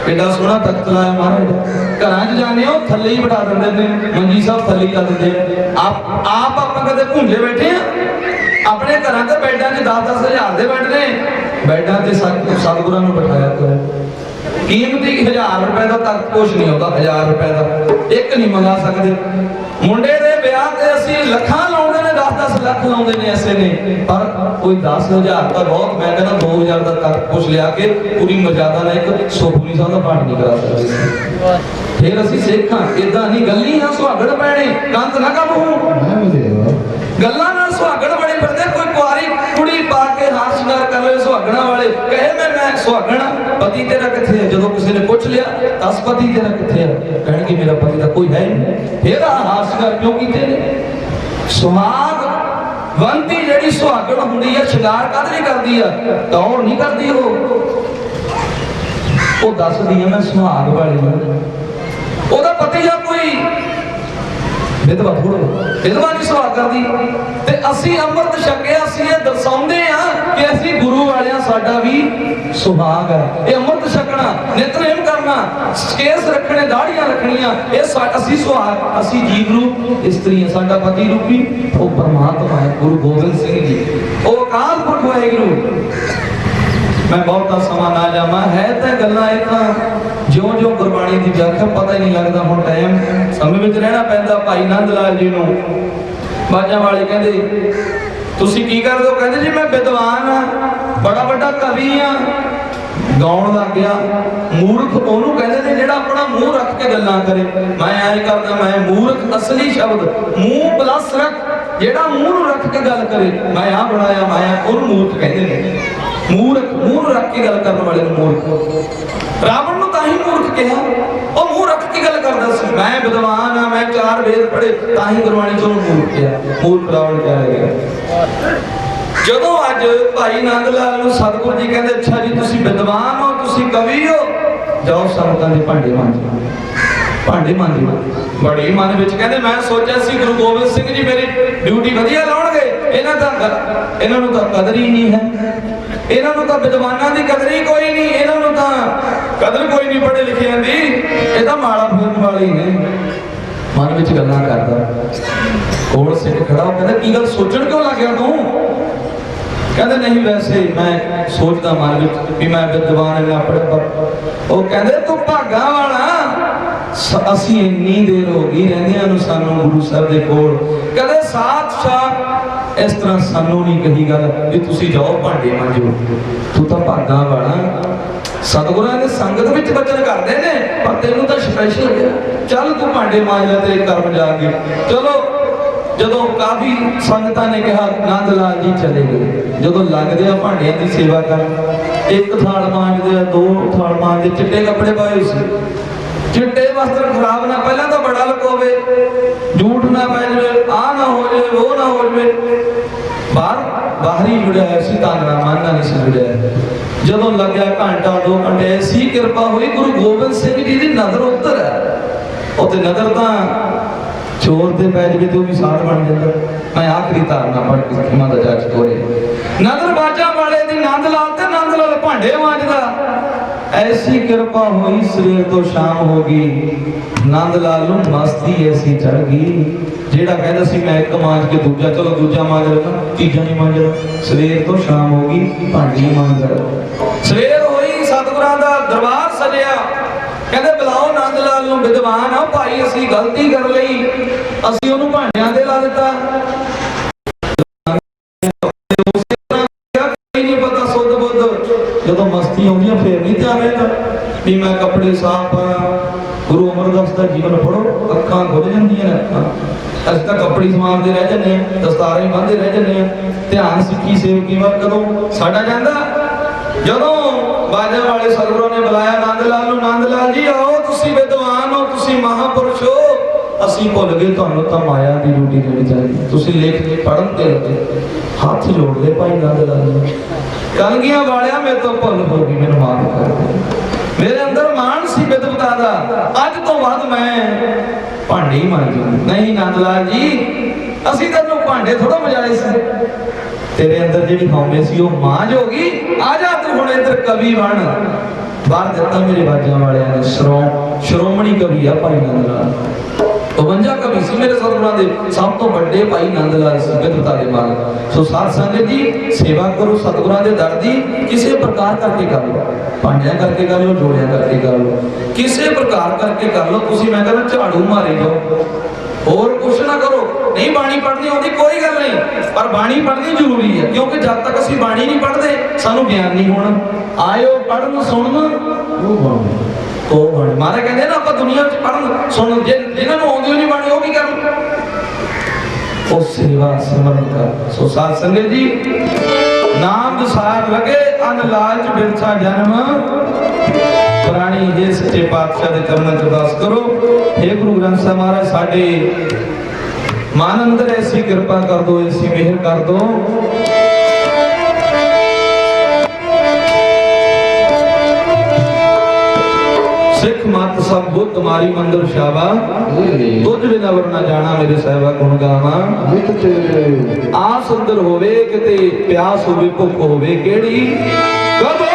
ਕਿੱਡਾ ਸੋਹਣਾ ਤਖਤ ਲਾਇਆ ਮਹਾਰਾਜ ਦਾ। ਘਰਾਂ 'ਚ ਜਾਂਦੇ ਹੋ ਥੱਲੇ ਹੀ ਬਿਠਾ ਦਿੰਦੇ ਨੇ, ਮੰਜੀ ਸਾਹਿਬ ਥੱਲੇ ਹੀ ਲਾ ਦਿੰਦੇ ਆ। ਆਪ ਆਪਾਂ ਕਦੇ ਭੁੰਜੇ ਬੈਠੇ ਆ? ਆਪਣੇ ਘਰਾਂ ਤੇ ਬੈਡਾਂ 'ਚ 10-10 ਹਜ਼ਾਰ ਦੇ ਬੈਠ ਨੇ, ਬੈਡਾਂ ਤੇ ਸਤਿਗੁਰਾਂ ਨੂੰ ਬਿਠਾਇਆ ਕਰੋ। ਕੀਮਤੀ 1000 ਰੁਪਏ ਦਾ ਤਖਤ ਕੁਛ ਨਹੀਂ ਹੁੰਦਾ, 1000 ਰੁਪਏ ਦਾ ਇੱਕ ਨਹੀਂ ਮੰਗਾ ਸਕਦੇ। ਮੁੰਡੇ ਦੇ ਵਿਆਹ ਤੇ ਅਸੀਂ ਲੱਖਾਂ ਲਾਉਂਦੇ ਨੇ, 10-10 ਲੱਖ ਲਾਉਂਦੇ ਨੇ ਐਸੇ ਨੇ, ਪਰ ਕੋਈ 10,000 ਤਾਂ ਬਹੁਤ, ਮੈਂ ਕਹਿੰਦਾ 2000 ਦਾ ਤਖਤ ਕੁਛ ਲਿਆ ਕੇ ਪੂਰੀ ਮਰਜ਼ਾਦਾ ਨਾਲ ਇੱਕ ਸੁਖਮਨੀ ਸਾਹਿਬ ਦਾ ਪਾਠ ਨਹੀਂ ਕਰਾ ਸਕਦੇ। ਫਿਰ ਅਸੀਂ ਸਿੱਖਾਂ ਇਦਾਂ ਨਹੀਂ, ਗੱਲੀ ਨਾ ਸੁਹਾਗਣ ਪੈਣੇ, ਕੰਤ ਨਾ ਕੰਮ ਹੋ ਗੱਲਾਂ ਨਾਲ ਸੁਹਾਗਣ ਬੜੇ ਫਿਰਦੇ। ਕੋਈ ਕੁਆਰੀ ਕੁੜੀ ਪਾ ਕੇ ਹਾਰ ਸ਼ਿੰਗਾਰ ਕਰ ਲਏ ਸੁਹਾਗਣਾ ਵਾਲੇ, ਕਹੇ ਮੈਂ ਸੁਹਾਗਣਾ, ਪਤੀ ਤੇਰਾ ਕਿੱਥੇ ਹੈ? ਜਦੋਂ ਕਿਸੇ ਨੇ ਪੁੱਛ ਲਿਆ 10 ਪਤੀ ਤੇਰਾ ਕਿੱਥੇ ਹੈ? ਕਹਿਣਗੇ ਮੇਰਾ ਪਤੀ ਤਾਂ ਕੋਈ ਹੈ ਹੀ ਨਹੀਂ। ਫਿਰ ਹਾਰ ਸ਼ਿੰਗਾਰ ਕਿਉਂ ਕੀਤੇ ਨੇ? ਸੁਹਾਗ ਵੰਤੀ ਜਿਹੜੀ ਸੁਹਾਗਣ ਹੁੰਦੀ ਹੈ, ਸ਼ਿੰਗਾਰ ਕਦ ਨਹੀਂ ਕਰਦੀ ਆ, ਦੌੜ ਨਹੀਂ ਕਰਦੀ। ਉਹ ਦੱਸਦੀ ਆ ਮੈਂ ਸੁਹਾਗ ਵਾਲੀ ਹਾਂ। ਉਹਦਾ ਪਤੀ ਜਾਂ ਕੋਈ ਵਿਧਵਾ ਵਿਧਵਾ ਨਹੀਂ ਸੁਹਾਗ ਕਰਦੀ। ਤੇ ਅਸੀਂ ਅੰਮ੍ਰਿਤ ਛਕਿਆ, ਅਸੀਂ ਇਹ ਦਰਸਾਉਂਦੇ ਆ ਕਿ ਅਸੀਂ ਗੁਰੂ ਵਾਲਿਆਂ, ਸਾਡਾ ਵੀ ਸੁਹਾਗ ਹੈ। ਇਹ ਅੰਮ੍ਰਿਤ ਛਕਣਾ, ਨਿਤਨੇਮ ਕਰਨਾ, ਕੇਸ ਰੱਖਣੇ, ਦਾੜੀਆਂ ਰੱਖਣੀਆਂ, ਇਹ ਅਸੀਂ ਸੁਹਾਗ, ਅਸੀਂ ਜੀਵ ਰੂਪ ਇਸਤਰੀ, ਸਾਡਾ ਪਤੀ ਰੂਪੀ ਉਹ ਪਰਮਾਤਮਾ ਹੈ ਗੁਰੂ ਗੋਬਿੰਦ ਸਿੰਘ ਜੀ, ਉਹ ਅਕਾਲ ਪੁਰਖ ਵਾਹਿਗੁਰੂ। ਮੈਂ ਬਹੁਤਾ ਸਮਾਂ ਨਾ ਜਾਵਾਂ, ਹੈ ਤਾਂ ਗੱਲਾਂ ਇਹ ਤਾਂ ਜਿਉਂ-ਜਿਉਂ ਗੁਰਬਾਣੀ ਦੀ ਵਿਆਖਿਆ ਪਤਾ ਹੀ ਨਹੀਂ ਲੱਗਦਾ। ਹੁਣ ਟਾਈਮ ਸਮੇਂ ਵਿੱਚ ਰਹਿਣਾ ਪੈਂਦਾ। ਭਾਈ ਨੰਦ ਲਾਲ ਜੀ ਨੂੰ ਬਾਜਾਂ ਵਾਲੇ ਕਹਿੰਦੇ ਤੁਸੀਂ ਕੀ ਕਰਦੇ ਹੋ? ਕਹਿੰਦੇ ਜੀ ਮੈਂ ਵਿਦਵਾਨ ਆ, ਬੜਾ ਵੱਡਾ ਕਵੀ ਆ। ਗਾਉਣ ਲੱਗ ਗਿਆ। ਮੂਰਖ ਉਹਨੂੰ ਕਹਿੰਦੇ ਨੇ ਜਿਹੜਾ ਆਪਣਾ ਮੂੰਹ ਰੱਖ ਕੇ ਗੱਲਾਂ ਕਰੇ। ਮੈਂ ਐਂ ਕਰਦਾ, ਮੈਂ ਮੂਰਖ, ਅਸਲੀ ਸ਼ਬਦ ਮੂੰਹ ਪਲੱਸ ਰੱਖ, ਜਿਹੜਾ ਮੂੰਹ ਨੂੰ ਰੱਖ ਕੇ ਗੱਲ ਕਰੇ, ਮੈਂ ਆਹ ਬਣਾਇਆ, ਮੈਂ ਉਹਨੂੰ ਮੂਰਖ ਕਹਿੰਦੇ ਨੇ। ਮੂਰਖ, ਮੂੰਹ ਨੂੰ ਰੱਖ ਕੇ ਗੱਲ ਕਰਨ ਵਾਲੇ ਨੂੰ ਮੂਰਖ। ਰਾਵਣ ਨੂੰ ਤਾਂ ਹੀ ਮੂਰਖ ਕਿਹਾ, ਉਹ ਮੂੰਹ ਰੱਖ ਕੇ ਗੱਲ ਕਰਦਾ ਸੀ। ਮੈਂ ਵਿਦਵਾਨ ਆ, ਮੈਂ 4 ਵੇਦ ਪੜ੍ਹੇ, ਤਾਂ ਹੀ ਗੁਰਬਾਣੀ ਚ ਉਹਨੂੰ ਮੂਰਖ ਕਿਹਾ। ਮੂਰਖ ਰਾਵਣ ਕਿਹਾ ਗਿਆ। ਜਦੋਂ ਅੱਜ ਭਾਈ ਨੰਦ ਲਾਲ ਨੂੰ ਸਤਿਗੁਰੂ ਜੀ ਕਹਿੰਦੇ ਅੱਛਾ ਜੀ ਤੁਸੀਂ ਵਿਦਵਾਨ ਹੋ, ਤੁਸੀਂ ਕਵੀ ਹੋ, ਜਾਓ ਸੰਗਤਾਂ ਦੇ ਭਾਂਡੇ ਮਾਂਜੋ। ਭਾਂਡੇ ਮਾਂਜੋ। ਬੜੀ ਮਨ ਵਿੱਚ ਕਹਿੰਦੇ ਮੈਂ ਸੋਚਿਆ ਸੀ ਗੁਰੂ ਗੋਬਿੰਦ ਸਿੰਘ ਜੀ ਮੇਰੀ ਡਿਊਟੀ ਵਧੀਆ ਲਾਉਣਗੇ, ਇਹਨਾਂ ਨੂੰ ਤਾਂ ਕਦਰ ਹੀ ਨਹੀਂ ਹੈ, ਇਹਨਾਂ ਨੂੰ ਤਾਂ ਵਿਦਵਾਨਾਂ ਦੀ ਕਦਰ ਹੀ ਕੋਈ ਨਹੀਂ, ਇਹਨਾਂ ਨੂੰ ਤਾਂ ਕਦਰ ਕੋਈ ਨਹੀਂ ਪੜ੍ਹੇ ਲਿਖਿਆਂ ਦੀ, ਇਹ ਤਾਂ ਮਾਲਾ ਫੇਰਨ ਵਾਲੇ ਹੀ ਨੇ। ਮਨ ਵਿੱਚ ਗੱਲਾਂ ਕਰਦਾ। ਕੋਲ ਸਿੱਖ ਖੜਾ ਹੋ ਕਹਿੰਦਾ ਕੀ ਗੱਲ ਸੋਚਣ ਕਿਉਂ ਲੱਗ ਗਿਆ ਤੂੰ? ਕਹਿੰਦੇ ਨਹੀਂ ਵੈਸੇ ਮੈਂ ਸੋਚਦਾ ਮਨ ਵਿੱਚ ਵੀ ਮੈਂ ਵਿਦਵਾਨ ਇੰਨਾ ਪੜ੍ਹਿਆ। ਪਰ ਉਹ ਕਹਿੰਦੇ ਤੂੰ ਭਾਗਾਂ ਵਾਲਾ, ਅਸੀਂ ਇੰਨੀ ਦੇਰ ਹੋ ਗਈ ਰਹਿੰਦਿਆਂ ਨੂੰ ਸਾਨੂੰ ਗੁਰੂ ਸਾਹਿਬ ਦੇ ਕੋਲ, ਕਦੇ ਸਾਥ ਇਸ ਤਰ੍ਹਾਂ ਸਾਨੂੰ ਨਹੀਂ ਕਹੀ ਗੱਲ ਵੀ ਤੁਸੀਂ ਜਾਓ ਭਾਂਡੇ ਮਾਂਜੋ। ਤੂੰ ਤਾਂ ਭਾਗਾਂ ਵਾਲਾ। ਸਤਿਗੁਰਾਂ ਦੇ ਸੰਗਤ ਵਿੱਚ ਬਚਨ ਕਰਦੇ ਨੇ, ਪਰ ਤੈਨੂੰ ਤਾਂ ਸਪੈਸ਼ਲ ਗਿਆ, ਚੱਲ ਤੂੰ ਭਾਂਡੇ ਮਾਂਜ ਲੈ, ਤੇਰੇ ਕਰਮ ਜਾ ਕੇ। ਚਲੋ ਜਦੋਂ ਕਾਫੀ ਸੰਗਤਾਂ ਨੇ ਕਿਹਾ ਨੰਦ ਲਾਲ ਜੀ ਚਲੇ ਗਏ। ਜਦੋਂ ਲੱਗਦੇ ਆ ਭਾਂਡਿਆਂ ਦੀ ਸੇਵਾ ਕਰਨ, ਇੱਕ ਥਾਲ ਮਾਂਜਦੇ ਆ, 2 ਥਾਲ ਮਾਂਜਦੇ, ਚਿੱਟੇ ਕੱਪੜੇ ਪਾਏ ਸੀ, ਚਿੱਟੇ ਵਸਤਰ ਖਰਾਬ ਨਾ, ਪਹਿਲਾਂ ਤਾਂ ਬੜਾ ਲਕੋਵੇ, ਝੂਠ ਨਾ ਪੈ ਜਾਵੇ, ਆ ਨਾ ਹੋ ਜਾਵੇ, ਉਹ ਨਾ ਹੋ ਜਾਵੇ। ਬਾਹਰੀ ਜੁੜਿਆ ਹੋਇਆ ਸੀ, ਤਾਂਗਣਾ ਮੰਨਣਾ ਨਹੀਂ ਸੀ ਜੁੜਿਆ। ਜਦੋਂ ਲੱਗਿਆ ਘੰਟਾ 2 ਘੰਟੇ, ਐਸੀ ਕਿਰਪਾ ਹੋਈ ਗੁਰੂ ਗੋਬਿੰਦ ਸਿੰਘ ਜੀ ਦੀ ਨਜ਼ਰ ਉੱਤਰ ਹੈ। ਉਹ ਤੇ ਨਜ਼ਰ ਤਾਂ ਚੋਰ ਦੇ ਪੈ ਜਾਵੇ ਤੇ ਉਹ ਵੀ ਸਾਧ ਬਣ ਜਾਂਦਾ। ਮੈਂ ਆਖਰੀ ਧਾਰਨਾ ਪੜ੍ਹ ਕੇ ਸਿੱਖਾਂ ਦਾ ਜੱਜ ਕੋਰੇ ਨਜ਼ਰ ਬਾਜਾਂ ਵਾਲੇ ਦੀ ਨੰਦ ਲਾਲ ਤੇ ਨੰਦ ਲਾਲ ਭਾਂਡੇ ਮਾਂਜਦਾ। ਐਸੀ ਕਿਰਪਾ ਹੋਈ ਸਵੇਰ ਤੋਂ ਸ਼ਾਮ ਹੋ ਗਈ, ਨੰਦ ਲਾਲ ਨੂੰ ਮਸਤੀ ਐਸੀ ਚੜ ਗਈ, ਜਿਹੜਾ ਕਹਿੰਦਾ ਸੀ ਮੈਂ ਇੱਕ ਮਾਂਜ ਕੇ ਦੂਜਾ, ਚਲੋ ਦੂਜਾ ਮਾਂਜ ਲਵਾਂ, ਤੀਜਾ ਨਹੀਂ ਮਾਂਜਦਾ। ਸਵੇਰ ਤੋਂ ਸ਼ਾਮ ਹੋ ਗਈ, ਭਾਂਡੇ ਮਾਂਜਦਾ। ਸਵੇਰ ਹੋਈ, ਸਤਿਗੁਰਾਂ ਦਾ ਦਰਬਾਰ ਸਜਿਆ। ਕਹਿੰਦੇ ਬੁਲਾਓ ਨੰਦ ਲਾਲ ਨੂੰ, ਵਿਦਵਾਨ ਆ ਭਾਈ, ਅਸੀਂ ਗਲਤੀ ਕਰ ਲਈ, ਅਸੀਂ ਉਹਨੂੰ ਭਾਂਡਿਆਂ ਦੇ ਲਾ ਦਿੱਤਾ। ਜਦੋਂ ਮਸਤੀ ਆਉਂਦੀ ਆ ਫੇਰ ਨਹੀਂ ਧਿਆਨ ਰਹਿੰਦਾ ਵੀ ਮੈਂ ਕੱਪੜੇ ਸਾਫ਼ ਕਰਾਂ। ਗੁਰੂ ਅਮਰਦਾਸ ਦਾ ਜੀਵਨ ਪੜ੍ਹੋ, ਅੱਖਾਂ ਖੁੱਲ ਜਾਂਦੀਆਂ ਨੇ। ਅਸੀਂ ਤਾਂ ਕੱਪੜੇ ਸਮਾਰਦੇ ਰਹਿ ਜਾਂਦੇ ਆ, ਦਸਤਾਰੇ ਬੰਨ੍ਹਦੇ ਰਹਿ ਜਾਂਦੇ ਆ। ਧਿਆਨ ਸਿੱਖੀ ਸੇਵਕੀ ਵੱਲ ਕਦੋਂ ਸਾਡਾ ਜਾਂਦਾ? ਜਦੋਂ ਬਾਜਾਂ ਵਾਲੇ ਸਤਿਗੁਰਾਂ ਨੇ ਬੁਲਾਇਆ ਨੰਦ ਲਾਲ ਨੂੰ, ਨੰਦ ਲਾਲ ਜੀ ਆਓ, ਤੁਸੀਂ ਵਿਦਵਾਨ ਹੋ, ਤੁਸੀਂ ਮਹਾਂਪੁਰਸ਼ ਹੋ, ਅਸੀਂ ਭੁੱਲ ਗਏ ਤੁਹਾਨੂੰ ਤਾਂ ਮਾਇਆ ਦੀ ਡਿਊਟੀ ਦੇਣੀ ਚਾਹੀਦੀ। ਤੁਸੀਂ ਲਿਖ ਕੇ ਪੜ੍ਹਨ ਤੇ ਲੱਗੇ। ਹੱਥ ਜੋੜ ਲਏ ਭਾਈ ਨੰਦ ਲਾਲ ਜੀ, ਕਲਗੀਆਂ ਵਾਲਿਆ ਮੇਰੇ ਤੋਂ ਭੁੱਲ ਹੋ ਗਈ, ਮੈਨੂੰ ਮਾਫ਼ ਕਰ ਦੇ। ਮੇਰੇ ਅੰਦਰ ਮਾਣ ਸੀ ਵਿਦਵਤਾ ਦਾ, ਅੱਜ ਤੋਂ ਬਾਅਦ ਮੈਂ ਭਾਂਡੇ पानी मांज। नहीं नंद लाल जी असी तेनों भांडे थोड़ा मजाए सी, तेरे अंदर जी हौमे सी वो मांझ हो गई। आ जा तू हुण इधर कवि बन। बाहर दिता मेरे बाजा वाले ने श्रोमणी कवि आ भाई नंद लाल। 52 कवि सी मेरे सतगुरां दे, सब तो बड़े भाई नंद लाल सी विद्वता दे मालक। सो साध संगत जी सेवा करो सतगुरां दे दर दी, किसी प्रकार करके कर लो, भांडिया करके कर लो, जोड़िया करके कर लो, किसी प्रकार करके कर लो। तुसी मैं कहना झाड़ू मारी जाओ, और कुछ ना करो। नहीं बाणी पढ़नी आती कोई गल नहीं, पर बाणी पढ़नी जरूरी है, क्योंकि जब तक असीं बाणी नहीं पढ़ते सानू ज्ञान नहीं होना। आयो पढ़न सुनन तो बाणी मारे कहते ना आप दुनिया च पढ़न सुन, जिन्होंने आउंदी नहीं बाणी वो की करन, वो सेवा सिमरन कर। सो साध संगत जी नाम दसार लगे अन लालच बिरसा जन्म प्राणी हे सच्चे पातशाह दे चरणों च अरदास करो। हे गुरु ग्रंथ साहिब महाराज साडे मन अंदर ऐसी कृपा कर दो, ऐसी मेहर कर दो, सिख मत सब बुद्ध मारी मंदिर शाबा, तुझ बिना वरना जाना मेरे साहिबा गुण गावा। आस अंदर होवे किते प्यास होवे भुख होवे केड़ी, कदों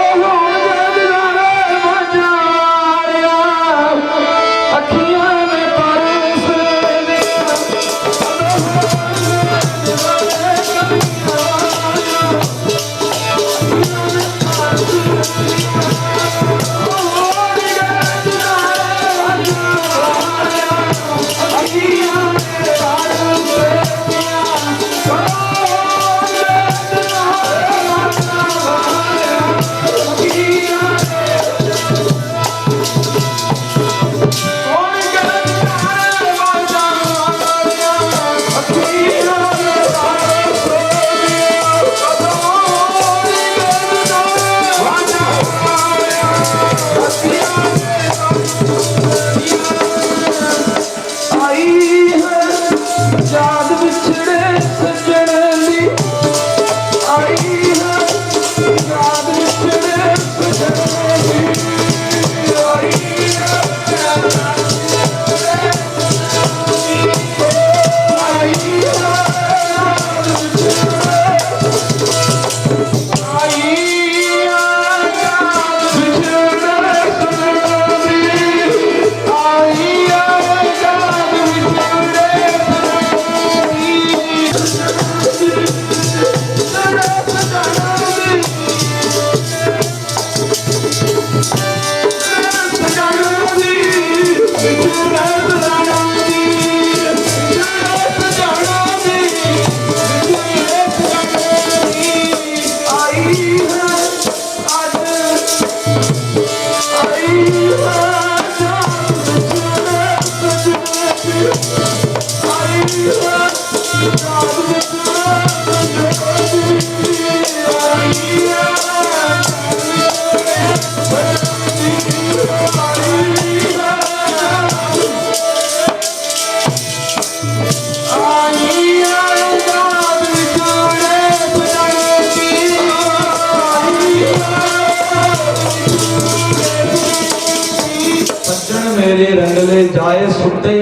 मेरे रंगले जाए सुते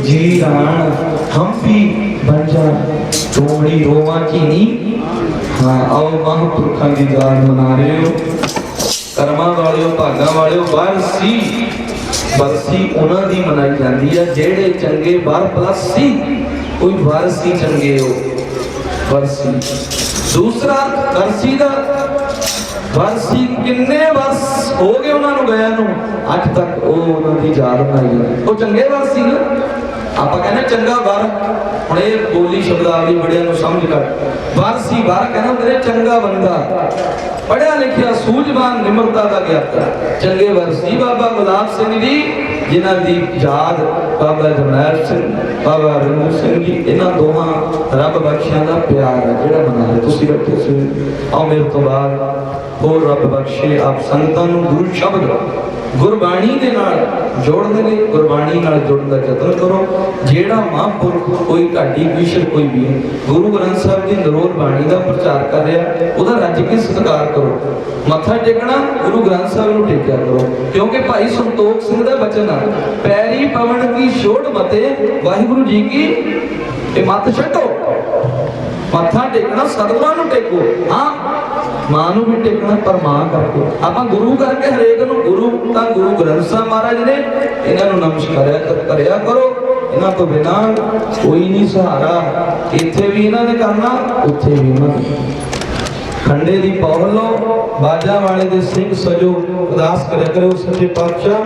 जी रान, हम भी बन जा चोमड़ी रोवा की नी। हाँ आओ महापुरखा की दाद मना रहे हो, कर्मा वाले भागा वाले बरसी बरसी उन्हां दी मनाई जाती है जेड़े चंगे बार प्लस सी, कोई बरसी चंगे हो बरसी। दूसरा बरसी दा बरसी किन्ने वर्ष हो गए उन्होंने गया नूं अज तक उन्होंने याद बनाई जाती, वो चंगे वर्ष सी ना। आप कहने चंगा वर, हुण ये बोली शब्दावली बड़ियां नूं समझ कर, वारसी वार कहना होंदे चंगा बंदा, पढ़िया लिखिया सूझवान निमरता का ज्ञाता चंगे वरसी बाबा गुलाब सिंह जी, जिन्हां दी याद बाबा जरनैल सिंह, बाबा रमू सिंह जी, इन्हां दोहां रब बख्शियां दा प्यार है जिहड़ा मना रहे तुसीं बैठे सी। आओ मेरे तो बाद होर रब बख्शे आप संगतां नूं गुरु शब्द गुरबाणी दे नाल जोड़न लई गुरबाणी नाल जुड़न दा यतन करो। जेड़ा महापुरख कोई ढाडी विशर कोई भी गुरु ग्रंथ साहिब दी नरोल बाणी दा प्रचार कर रहा उहदा रज के सत्कार करो। मत्था टेकना गुरु ग्रंथ साहिब नूं टेकिया करो, क्योंकि भाई संतोख सिंह दा वचन है, पैरी पवन की छोड़ मते वाहिगुरु जी की ये मत छड्डो। मत्था टेकना सतगुरां नूं टेको, हाँ मां नूं भी टेकना पर मां करके आपां गुरु करके हरेक नूं गुरु तां गुरु ग्रंथ साहिब महाराज ने इन्हां नूं नमस्कार करिया करो। इन्हां तो बिना कोई नहीं सहारा, इत्थे भी इन्हां ने करना उत्थे भी इन्हां ने। खंडे दी पौड़ लो, बाजा वाले दे सिंह सजो, उदास करे करो सच्चे पातशाह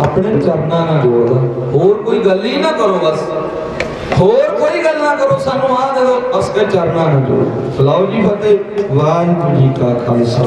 अपने चरना ना जोड़। होर कोई गल ही ना करो, बस होर कोई गल ना करो, सानू आ दे दो बस के चरना ना जोड़। लाओ जी फतेह। वाहिगुरू जी का खालसा।